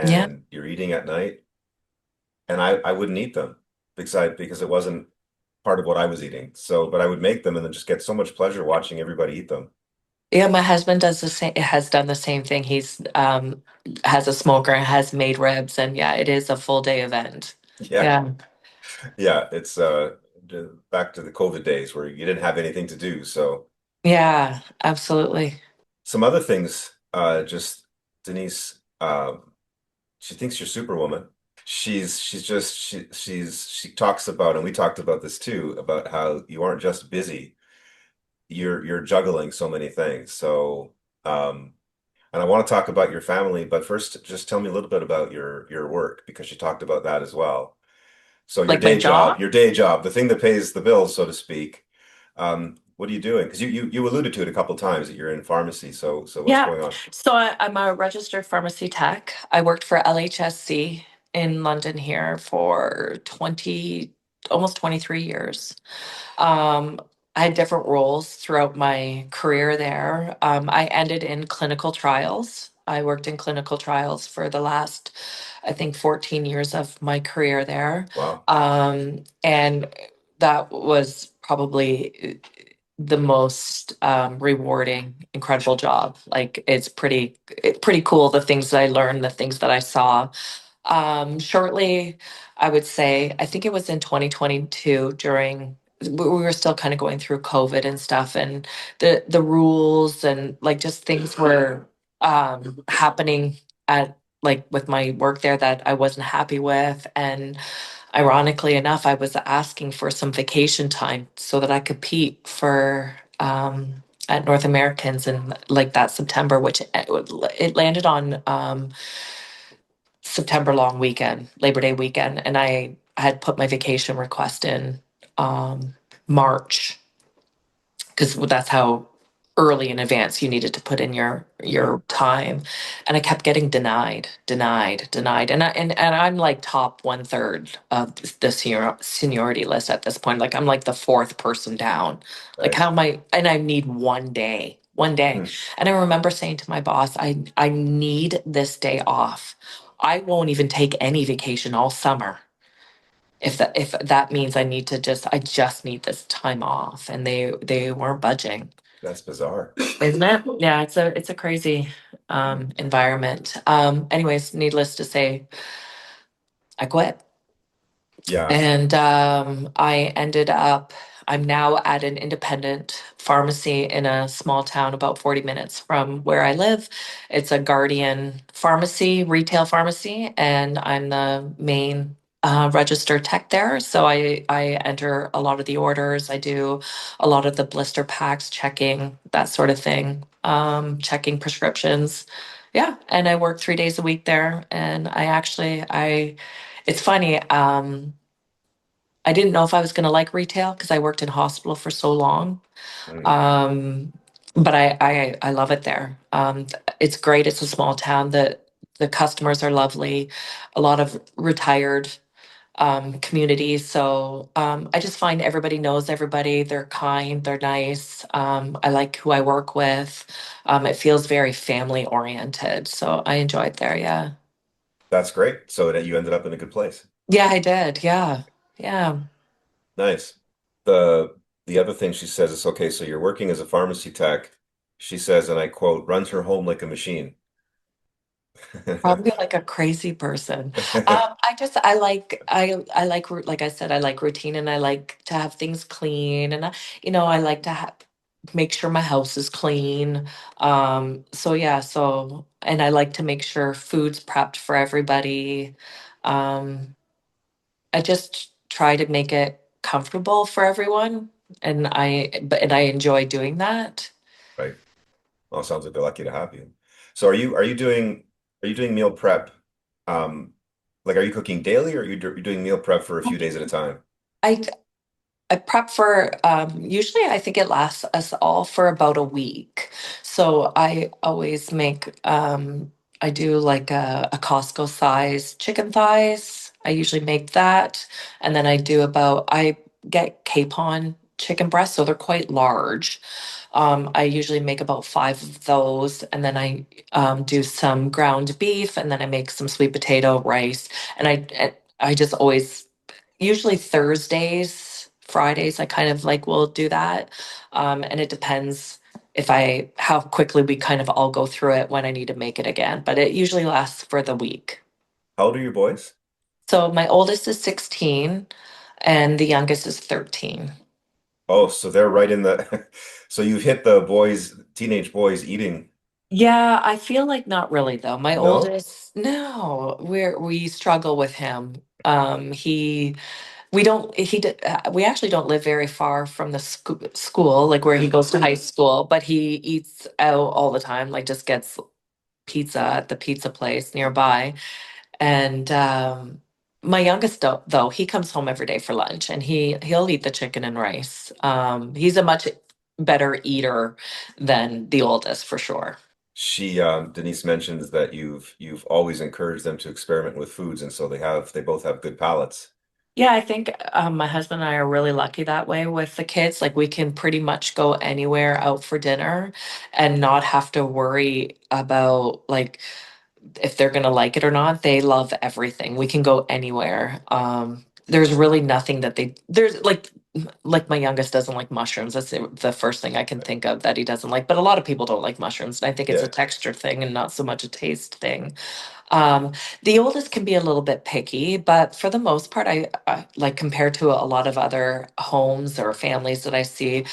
yeah, and you're eating at night, and I wouldn't eat them because it wasn't part of what I was eating. So, but I would make them and then just get so much pleasure watching everybody eat them. yeah. My husband does the same. Has done the same thing. He's has a smoker and has made ribs, and yeah, it is a full day event. Yeah, Yeah, yeah. It's back to the COVID days where you didn't have anything to do. So yeah, absolutely. some other things, just Denise, she thinks you're Superwoman. She talks about, and we talked about this too, about how you aren't just busy, you're juggling so many things. So, and I want to talk about your family, but first, just tell me a little bit about your work because you talked about that as well. So Like my job. your day job, the thing that pays the bills, so to speak. What are you doing? Because you alluded to it a couple times that you're in pharmacy. So what's Yeah. going on? So I'm a registered pharmacy tech. I worked for LHSC in London here for 20, almost 23 years. Um, I had different roles throughout my career there. I ended in clinical trials. I worked in clinical trials for the last, I think, 14 years of my career there. Wow, And that was probably the most rewarding, incredible job. Like it's pretty cool the things that I learned, the things that I saw. Shortly, I would say, I think it was in 2022 during we were still kind of going through COVID and stuff, and the rules and like just things were happening at like with my work there that I wasn't happy with. And ironically enough, I was asking for some vacation time so that I could compete for at North Americans in like that September, which it landed on September long weekend, Labor Day weekend, and I had put my vacation request in March because that's how early in advance you needed to put in your time, and I kept getting denied, and I'm like top one third of the seniority list at this point. Like I'm like the fourth person down. Like right. how am I? And I need one day, Hmm. and I remember saying to my boss, I need this day off. I won't even take any vacation all summer if that means I just need this time off, and they weren't budging. That's bizarre. Isn't it? Yeah, it's a crazy environment. Anyways, needless to say, I quit. Yeah. And I ended up I'm now at an independent pharmacy in a small town about 40 minutes from where I live. It's a Guardian pharmacy, retail pharmacy, and I'm the main register tech there. So I enter a lot of the orders. I do a lot of the blister packs, checking that sort of thing, checking prescriptions. Yeah, and I work 3 days a week there. And I it's funny. I didn't know if I was going to like retail because I worked in hospital for so long. Mm, Um, but I love it there. It's great. It's a small town. The customers are lovely. A lot of retired communities. So I just find everybody knows everybody. They're kind. They're nice. I like who I work with. It feels very family oriented. So I enjoy it there. Yeah. that's great. So that you ended up in a good place. Yeah, I did. Yeah. Yeah. Nice. The the other thing she says is okay, so you're working as a pharmacy tech. She says, and I quote, runs her home like a machine. Probably like a crazy person. I like like I said, I like routine and I like to have things clean and I like to make sure my house is clean. So yeah, so and I like to make sure food's prepped for everybody. Um, I just try to make it comfortable for everyone, and I enjoy doing that. Right. Well, it sounds like they're lucky to have you. So are you doing meal prep? Like are you cooking daily or you're doing meal prep for a few days at a time? I I prep for usually I think it lasts us all for about a week. So I always make I do like a Costco size chicken thighs. I usually make that. And then I get capon chicken breasts, so they're quite large. I usually make about five of those, and then I do some ground beef, and then I make some sweet potato rice, and I just always usually Thursdays, Fridays, I kind of like will do that. And it depends how quickly we kind of all go through it when I need to make it again. But it usually lasts for the week. How old are your boys? So my oldest is 16 and the youngest is 13. Oh, so they're right in the so you've hit the teenage boys eating. Yeah, I feel like not really though. My No? oldest, no, we struggle with him. He We don't, we actually don't live very far from the school, like where he goes to high school, but he eats out all the time, like just gets pizza at the pizza place nearby. And my youngest, though, he comes home every day for lunch and he'll eat the chicken and rice. He's a much better eater than the oldest for sure. Denise mentions that you've always encouraged them to experiment with foods, and so they both have good palates. Yeah, I think my husband and I are really lucky that way with the kids. Like we can pretty much go anywhere out for dinner and not have to worry about like if they're gonna like it or not. They love everything. We can go anywhere. There's really nothing that there's like my youngest doesn't like mushrooms. That's the first thing I can think of that he doesn't like. But a lot of people don't like mushrooms, and I think it's a Yeah. texture thing and not so much a taste thing. Um, the oldest can be a little bit picky, but for the most part, I like compared to a lot of other homes or families that I see,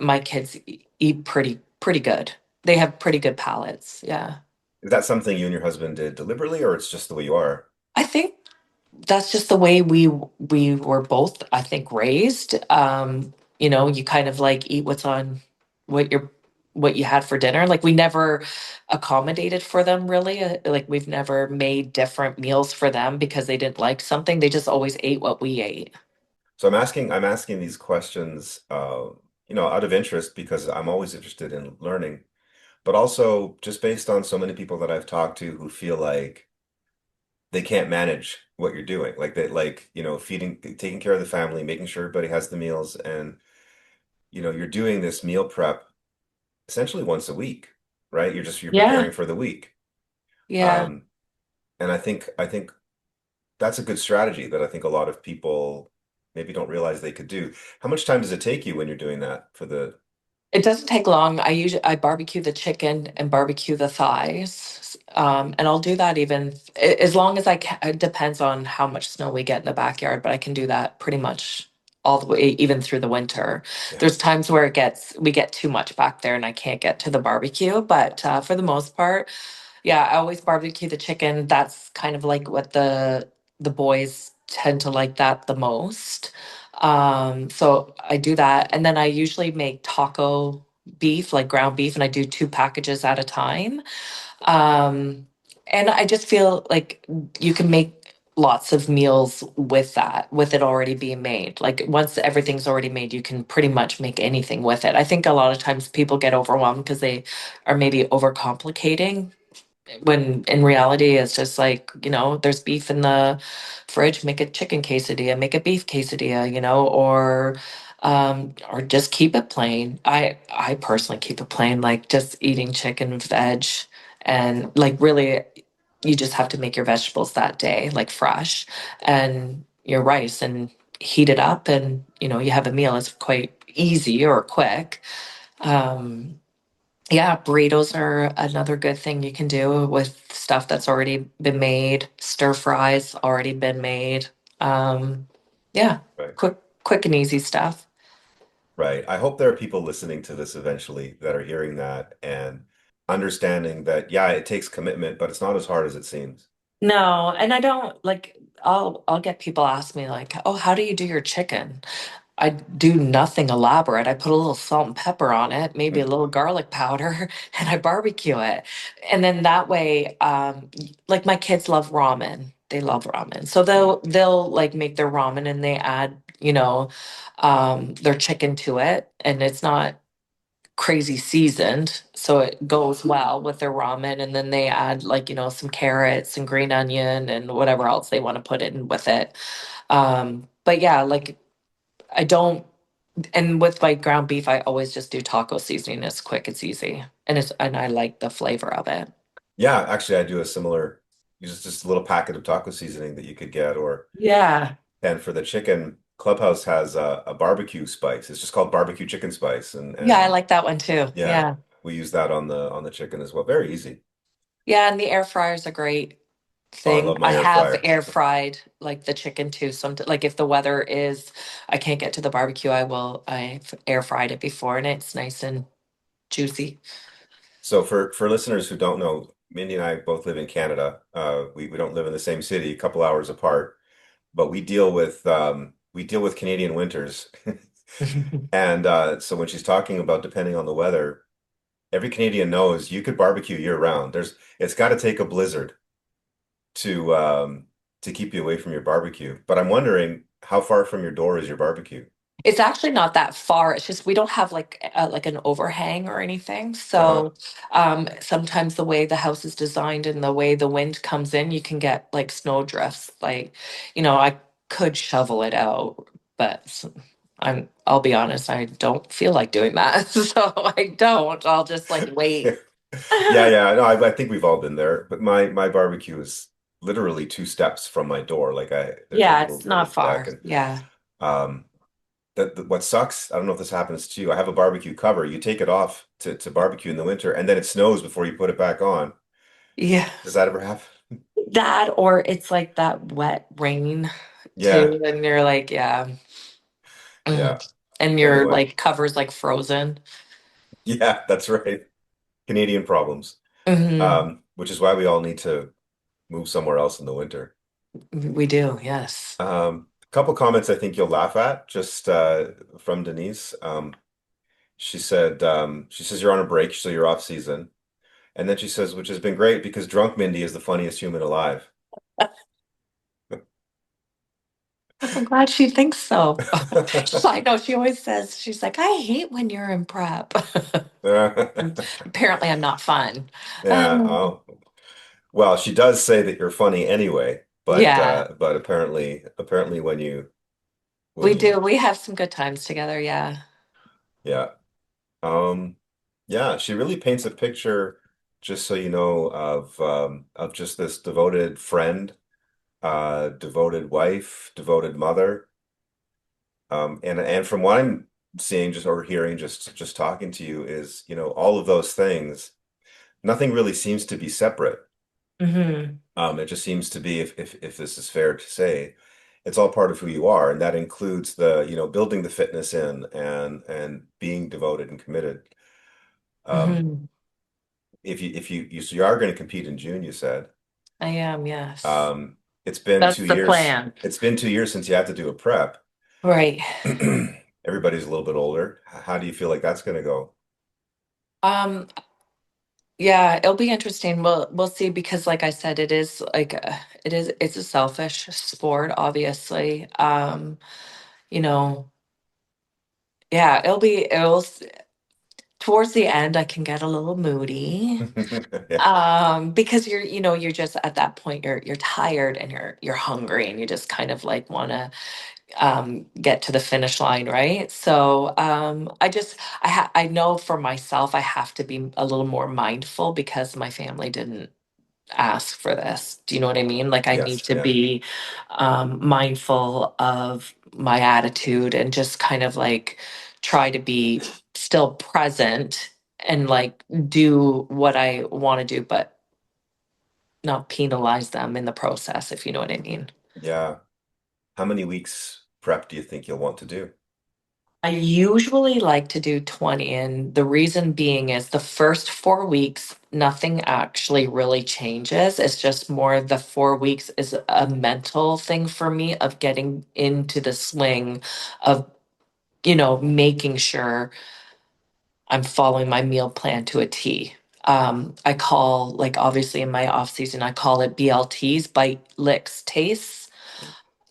my kids eat pretty good. They have pretty good palates. Yeah. Is that something you and your husband did deliberately, or it's just the way you are? I think that's just the way we were both, I think, raised. You kind of like eat what's on what you're what you had for dinner. Like we never accommodated for them really. Like we've never made different meals for them because they didn't like something. They just always ate what we ate. So I'm asking these questions, out of interest because I'm always interested in learning, but also just based on so many people that I've talked to who feel like they can't manage what you're doing, like feeding, taking care of the family, making sure everybody has the meals, and you're doing this meal prep essentially once a week, right? You're Yeah. preparing for the week. Yeah. Um, and I think that's a good strategy that I think a lot of people maybe don't realize they could do. How much time does it take you when you're doing that for the It doesn't take long. I barbecue the chicken and barbecue the thighs. And I'll do that even as long as I can. It depends on how much snow we get in the backyard, but I can do that pretty much all the way, even through the winter. Yeah. There's times where we get too much back there and I can't get to the barbecue, but for the most part, yeah, I always barbecue the chicken. That's kind of like what the boys tend to like that the most. So I do that, and then I usually make taco beef, like ground beef, and I do two packages at a time. Um, and I just feel like you can make lots of meals with that, with it already being made. Like once everything's already made, you can pretty much make anything with it. I think a lot of times people get overwhelmed because they are maybe overcomplicating when in reality it's just like, there's beef in the fridge, make a chicken quesadilla, make a beef quesadilla, or just keep it plain. I personally keep it plain, like just eating chicken, veg, and like really you just have to make your vegetables that day like fresh, and your rice, and heat it up, and you have a meal. It's quite easy or quick. um yeah, burritos are another good thing you can do with stuff that's already been made. Stir fries already been made. Um, yeah, Right. quick and easy stuff. Right. I hope there are people listening to this eventually that are hearing that and understanding that, yeah, it takes commitment, but it's not as hard as it seems. No, and I don't like. I'll get people ask me like, "Oh, how do you do your chicken?" I do nothing elaborate. I put a little salt and pepper on it, maybe a little garlic powder, and I barbecue it. And then that way, like my kids love ramen. They love ramen. So they'll like make their ramen and they add, their chicken to it. And it's not crazy seasoned. So it goes well with their ramen. And then they add like, some carrots and green onion and whatever else they want to put in with it. But yeah, like I don't. And with my ground beef, I always just do taco seasoning. It's quick, it's easy, and I like the flavor of it. Yeah, actually, I do a similar, just a little packet of taco seasoning that you could get, or Yeah. and for the chicken, Clubhouse has a barbecue spice. It's just called barbecue chicken spice, and Yeah, I like that one too. yeah, Yeah. we use that on the chicken as well. Very easy. Yeah, and the air fryer is a great Oh, I thing. love my I air have fryer. air fried like the chicken too. Like if the weather is, I can't get to the barbecue, I've air fried it before and it's nice and juicy. So for listeners who don't know, Mindy and I both live in Canada. We don't live in the same city, a couple hours apart, but we deal with Canadian winters. And so when she's talking about depending on the weather, every Canadian knows you could barbecue year round. It's got to take a blizzard to um, to keep you away from your barbecue. But I'm wondering how far from your door is your barbecue? It's actually not that far. It's just we don't have like an overhang or anything. Uh-huh. So sometimes the way the house is designed and the way the wind comes in, you can get like snow drifts. Like, I could shovel it out, but I'll be honest, I don't feel like doing that. So I don't. I'll just like Yeah, wait. yeah. No, I think we've all been there. But my barbecue is literally 2 steps from my door. Like there's a Yeah, little it's little not deck, far. and Yeah. um, what sucks. I don't know if this happens to you. I have a barbecue cover. You take it off to barbecue in the winter, and then it snows before you put it back on. Yeah. Does that ever happen? That or it's like that wet rain Yeah, too. And you're like, yeah. yeah. Mhm. And your Anyway, like covers like frozen. yeah, that's right. Canadian problems. Hmm. Which is why we all need to move somewhere else in the winter. We do, yes. A couple comments I think you'll laugh at, just from Denise. She says you're on a break, so you're off season. And then she says, which has been great because drunk Mindy is the funniest human alive. I'm glad she thinks so. I know she always says, she's like, I hate when you're in prep. And apparently I'm not fun. Yeah. Um, Oh, well, she does say that you're funny anyway, but yeah, but apparently when we you do. We have some good times together. Yeah. yeah. Um, yeah, she really paints a picture, just so you know, of just this devoted friend, devoted wife, devoted mother. And from what I'm seeing, just or hearing, just talking to you, is, all of those things, nothing really seems to be separate. Hmm. It just seems to be, if this is fair to say, it's all part of who you are, and that includes the, building the fitness in and being devoted and committed. Um, Hmm. so you are going to compete in June, you said. I am, yes. Um, it's been That's two the years. plan. It's been 2 years since you had to do a prep. Right. Everybody's a little bit older. How do you feel like that's going to go? Um, yeah, it'll be interesting. We'll see because like I said, it is like it's a selfish sport, obviously. You know, yeah, towards the end I can get a little moody. Yeah, Because you're just at that point you're tired and you're hungry and you just kind of like want to get to the finish line, right? So I know for myself I have to be a little more mindful because my family didn't ask for this. Do you know what I mean? Like I need yes, to yeah, be mindful of my attitude and just kind of like try to be still present and like do what I want to do, but not penalize them in the process, if you know what I mean. yeah. How many weeks prep do you think you'll want to do? I usually like to do 20, and the reason being is the first 4 weeks, nothing actually really changes. It's just more the 4 weeks is a mental thing for me of getting into the swing of, making sure I'm following my meal plan to a T. I call, like, obviously in my off season, I call it BLTs, bite, licks, tastes.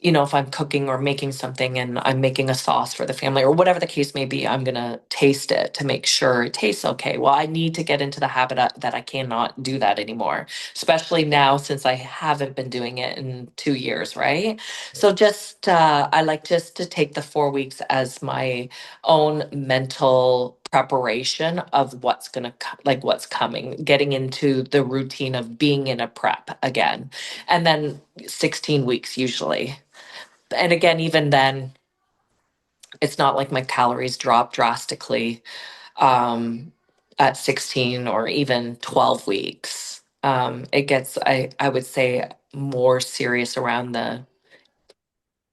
If I'm cooking or making something and I'm making a sauce for the family or whatever the case may be, I'm going to taste it to make sure it tastes okay. Well, I need to get into the habit that I cannot do that anymore, especially now since I haven't been doing it in 2 years, right? So I like just to take the 4 weeks as my own mental preparation of what's going to, like what's coming, getting into the routine of being in a prep again. And then 16 weeks usually. And again, even then, it's not like my calories drop drastically um, at 16 or even 12 weeks. It gets, I would say, more serious around the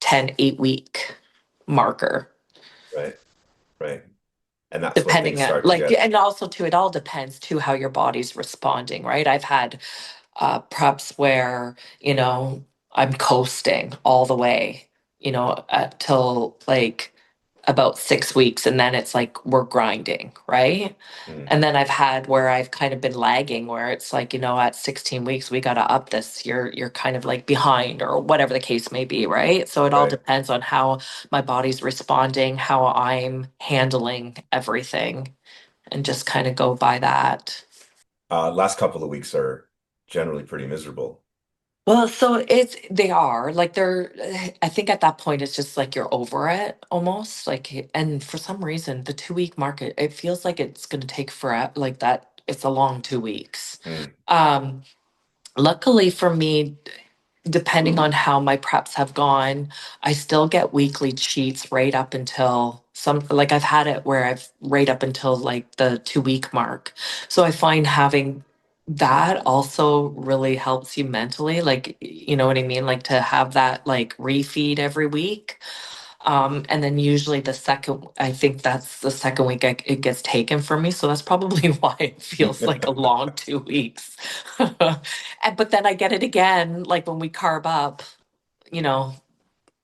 10, 8 week marker, Right, right. And that's when things depending on start to like, get, and also too, it all depends too how your body's responding, right? I've had preps where, I'm coasting all the way, till like about 6 weeks and then it's like we're grinding, right? mm, And then I've had where I've kind of been lagging where it's like, at 16 weeks we got to up this. You're kind of like behind or whatever the case may be, right? So it all right. depends on how my body's responding, how I'm handling everything and just kind of go by that. Last couple of weeks are generally pretty miserable. Well, so they are like I think at that point it's just like you're over it almost like, and for some reason the 2 week market, it feels like it's going to take forever, like that it's a long 2 weeks. Mm, Um, Luckily for me, depending on how my preps have gone, I still get weekly cheats right up until like I've had it where I've right up until like the 2 week mark. So I find having that also really helps you mentally, like, you know what I mean? Like to have that like refeed every week. And then usually I think that's the second week it gets taken from me. So that's probably why it feels like a long 2 weeks. But then I get it again, like when we carb up, you know,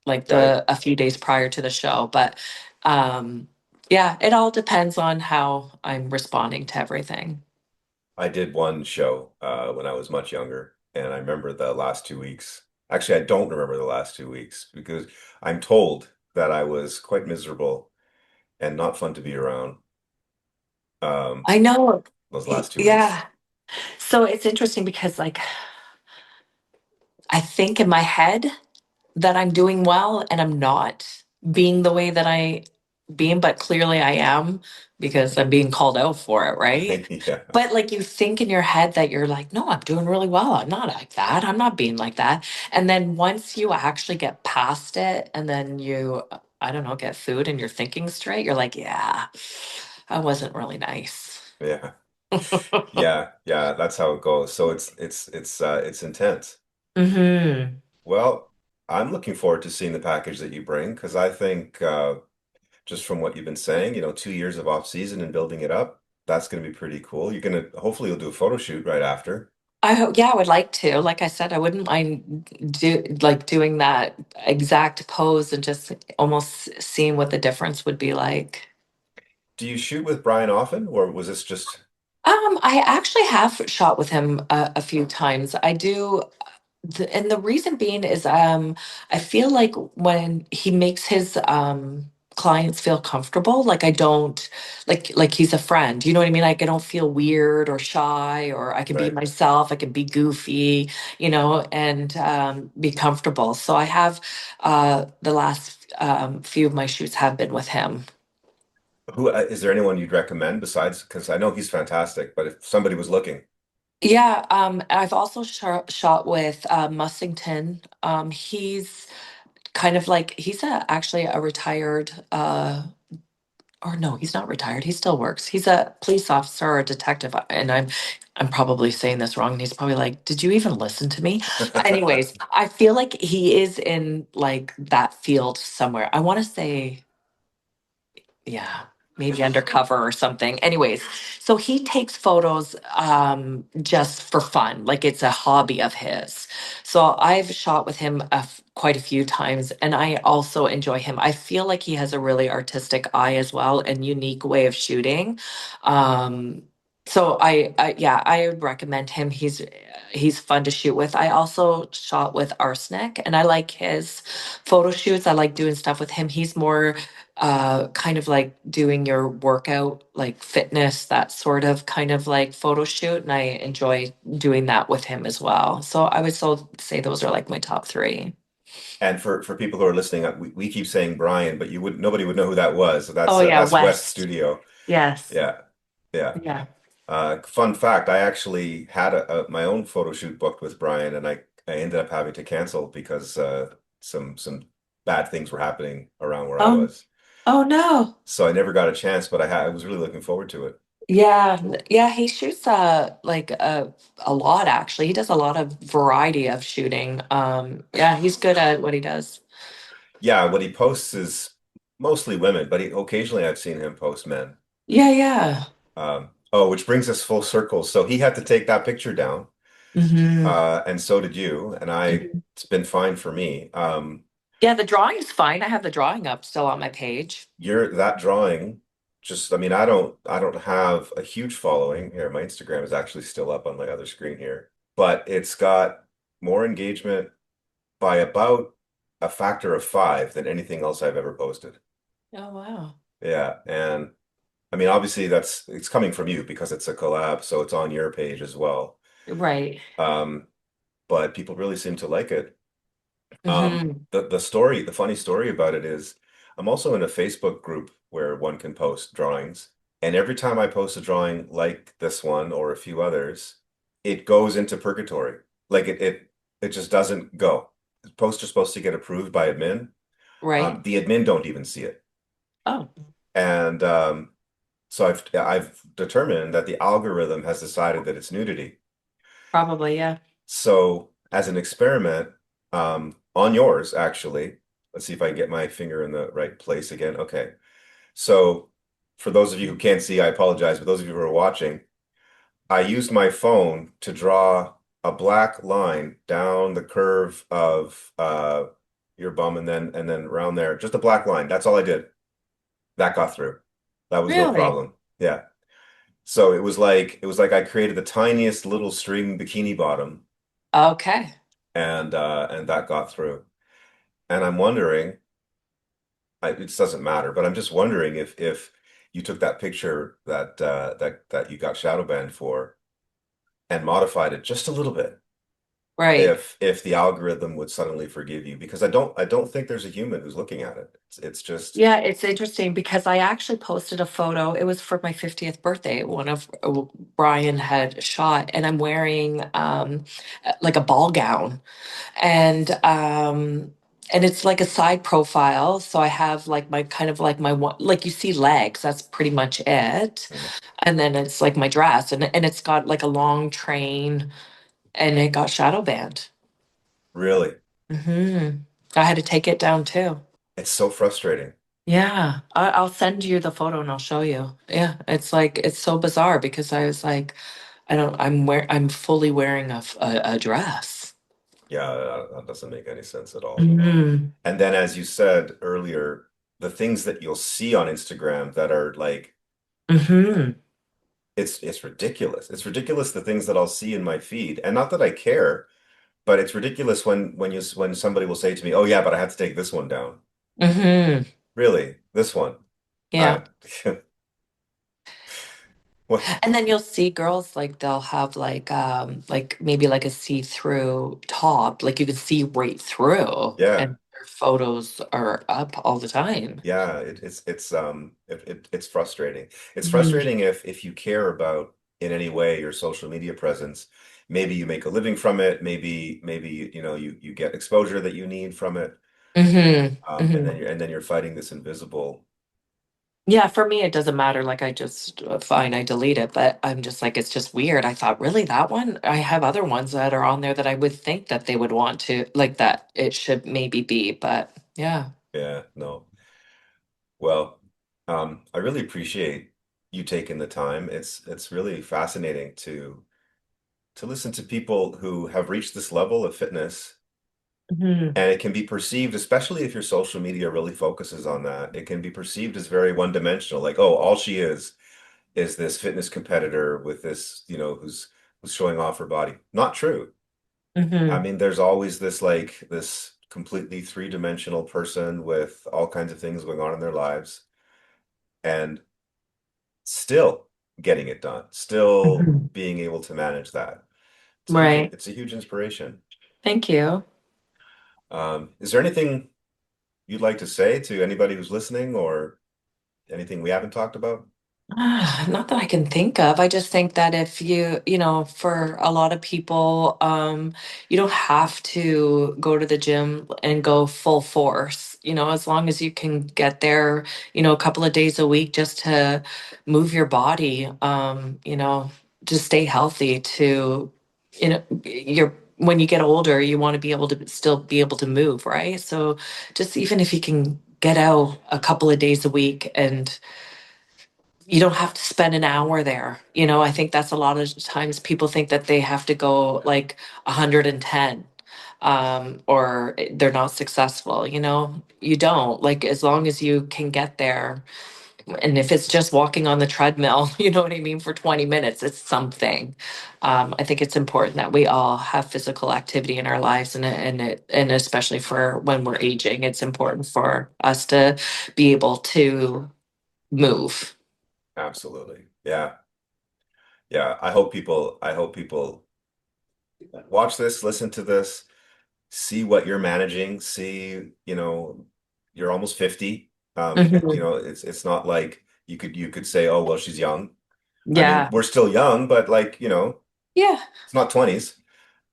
like right. a few days prior to the show. But yeah, it all depends on how I'm responding to everything. I did one show when I was much younger, and I remember the last 2 weeks. Actually, I don't remember the last 2 weeks because I'm told that I was quite miserable and not fun to be around um, I know. those last 2 weeks. Yeah. So it's interesting because like I think in my head that I'm doing well and I'm not being the way that but clearly I am because I'm being called out for it, right? Yeah, But like you think in your head that you're like, no, I'm doing really well. I'm not like that. I'm not being like that. And then once you actually get past it and then I don't know, get food and you're thinking straight, you're like, yeah, I wasn't really nice. yeah, yeah, yeah. That's how it goes. So it's intense. Hmm. Well. I'm looking forward to seeing the package that you bring because I think just from what you've been saying, 2 years of off season and building it up, that's going to be pretty cool. You're gonna hopefully you'll do a photo shoot right after. I hope, yeah, I would like to. Like I said, I wouldn't mind doing that exact pose and just almost seeing what the difference would be like. Do you shoot with Brian often, or was this just I actually have shot with him a few times. I do, and the reason being is, I feel like when he makes his clients feel comfortable, like I don't, like he's a friend. You know what I mean? Like I don't feel weird or shy, or I can be right? myself. I can be goofy, and be comfortable. So I have the last few of my shoots have been with him. Who is there anyone you'd recommend besides? Because I know he's fantastic, but if somebody was looking, Yeah, I've also shot with Mussington. He's kind of like actually a retired or no, he's not retired. He still works. He's a police officer or a detective, and I'm probably saying this wrong. And he's probably like, "Did you even listen to me?" Anyways, I feel like he is in like that field somewhere. I want to say, yeah, maybe undercover or something. Anyways, so he takes photos just for fun, like it's a hobby of his. So I've shot with him quite a few times, and I also enjoy him. I feel like he has a really artistic eye as well and unique way of shooting. um so yeah, I would recommend him. He's fun to shoot with. I also shot with Arsenic, and I like his photo shoots. I like doing stuff with him. He's more kind of like doing your workout, like fitness, that sort of kind of like photo shoot. And I enjoy doing that with him as well. So I would so say those are like my top three. and for people who are listening, we keep saying Brian, but you would nobody would know who that was. So Oh that's yeah, that's West West. Studio. Yes. Yeah, yeah. Yeah. Fun fact, I actually had my own photo shoot booked with Brian, and I ended up having to cancel because some bad things were happening around where I Oh, was. oh no. So I never got a chance, but I was really looking forward to it. Yeah, yeah, he shoots like a lot actually. He does a lot of variety of shooting. Yeah, he's good at what he does. Yeah, what he posts is mostly women, but occasionally I've seen him post men. Yeah, yeah. Oh, which brings us full circle. So he had to take that picture down, Hmm. and so did you, and it's been fine for me. Yeah, the drawing's fine. I have the drawing up still on my page. That drawing, just I mean, I don't have a huge following here. My Instagram is actually still up on my other screen here, but it's got more engagement by about a factor of five than anything else I've ever posted. Oh wow. Yeah, and I mean, obviously it's coming from you because it's a collab, so it's on your page as well. Right. Um, but people really seem to like it. Hmm. The funny story about it is I'm also in a Facebook group where one can post drawings, and every time I post a drawing like this one or a few others, it goes into purgatory. Like it just doesn't go. The posts are supposed to get approved by admin. Right. The admin don't even see it. Oh, And so I've determined that the algorithm has decided that it's nudity. probably, yeah. So as an experiment, on yours, actually, let's see if I can get my finger in the right place again. Okay. So for those of you who can't see, I apologize, but those of you who are watching, I used my phone to draw a black line down the curve of your bum and then around there. Just a black line. That's all I did. That got through. That was no Really? problem. Yeah. So it was like I created the tiniest little string bikini bottom Okay. and that got through. And I'm wondering, it doesn't matter, but I'm just wondering if you took that picture that you got shadow banned for and modified it just a little bit, Right. if the algorithm would suddenly forgive you, because I don't think there's a human who's looking at it. It's just Yeah, it's interesting because I actually posted a photo. It was for my 50th birthday. One of Brian had shot, and I'm wearing like a ball gown. And it's like a side profile, so I have like my kind of like my one, like you see legs, that's pretty much it. Mhm. And then it's like my dress, and it's got like a long train, and it got shadow banned. Really. Hmm. I had to take it down too. It's so frustrating. Yeah, I'll send you the photo and I'll show you. Yeah, it's like it's so bizarre because I was like, I'm fully wearing a dress. Yeah, that doesn't make any sense at all. Hmm. And then, as you said earlier, the things that you'll see on Instagram that are like, Hmm. it's ridiculous. It's ridiculous the things that I'll see in my feed, and not that I care, but it's ridiculous when somebody will say to me, "Oh yeah, but I had to take this one down." Hmm. Really, this one? Yeah. Uh, what? And then you'll see girls like they'll have like maybe like a see-through top, like you can see right through, Yeah, and their photos are up all the time. yeah. It's frustrating. It's Hmm. frustrating if you care about in any way your social media presence. Maybe you make a living from it. Maybe you get exposure that you need from it. Hmm. And Hmm. then you're fighting this invisible. Yeah, for me, it doesn't matter. Like, I just, fine, I delete it, but I'm just like, it's just weird. I thought, really, that one? I have other ones that are on there that I would think that they would want to, like, that it should maybe be, but yeah. Yeah, no. Well, I really appreciate you taking the time. It's really fascinating to listen to people who have reached this level of fitness, Hmm. and it can be perceived, especially if your social media really focuses on that, it can be perceived as very one-dimensional, like, oh, all she is this fitness competitor with this, who's showing off her body. Not true. I Hmm. mean, there's always this completely three-dimensional person with all kinds of things going on in their lives and still getting it done, still Hmm. being able to manage that. Right. It's a huge inspiration. Thank you. Is there anything you'd like to say to anybody who's listening or anything we haven't talked about? Not that I can think of. I just think that if for a lot of people, you don't have to go to the gym and go full force. As long as you can get there, a couple of days a week just to move your body, to stay healthy, when you get older, you want to be able to still be able to move, right? So just even if you can get out a couple of days a week and you don't have to spend an hour there. I think that's a lot of times people think that they have to go like 110, or they're not successful. You don't. Like, as long as you can get there. And if it's just walking on the treadmill, you know what I mean, for 20 minutes, it's something. I think it's important that we all have physical activity in our lives, and especially for when we're aging, it's important for us to be able to move. Absolutely. Yeah. Yeah. I hope people watch this, listen to this, see what you're managing, see, you're almost 50. Mhm. It's not like you could say, oh, well, she's young. I mean, Yeah. we're still young, but like, Yeah, it's not 20s.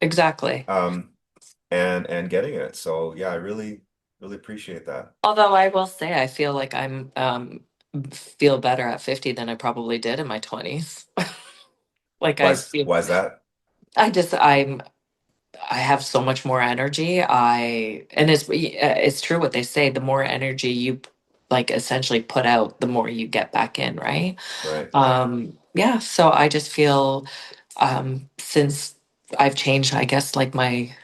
exactly. Um, and getting it. So yeah, I really, really appreciate that. Although I will say I feel like feel better at 50 than I probably did in my 20s. Like Why's that? I just I have so much more energy. And it's true what they say, the more energy you like essentially put out, the more you get back in, right? Right. Yeah, so I just feel since I've changed, I guess, like my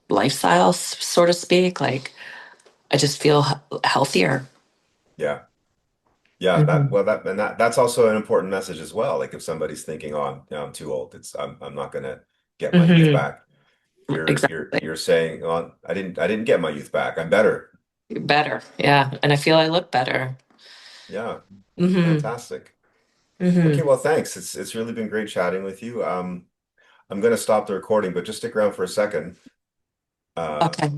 lifestyle, so to speak, like I just feel healthier. Yeah. Yeah, Hmm. that's also an important message as well. Like if somebody's thinking, "Oh, I'm too old. I'm not gonna get my youth Hmm. back." You're Exactly. you're saying, "Oh, I didn't get my youth back. I'm better." Better. Yeah. And I feel I look better. Yeah, Hmm. fantastic. Okay, Hmm. well, thanks. It's really been great chatting with you. I'm gonna stop the recording, but just stick around for a second. Uh, Okay.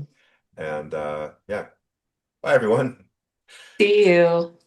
and yeah, bye everyone. See you.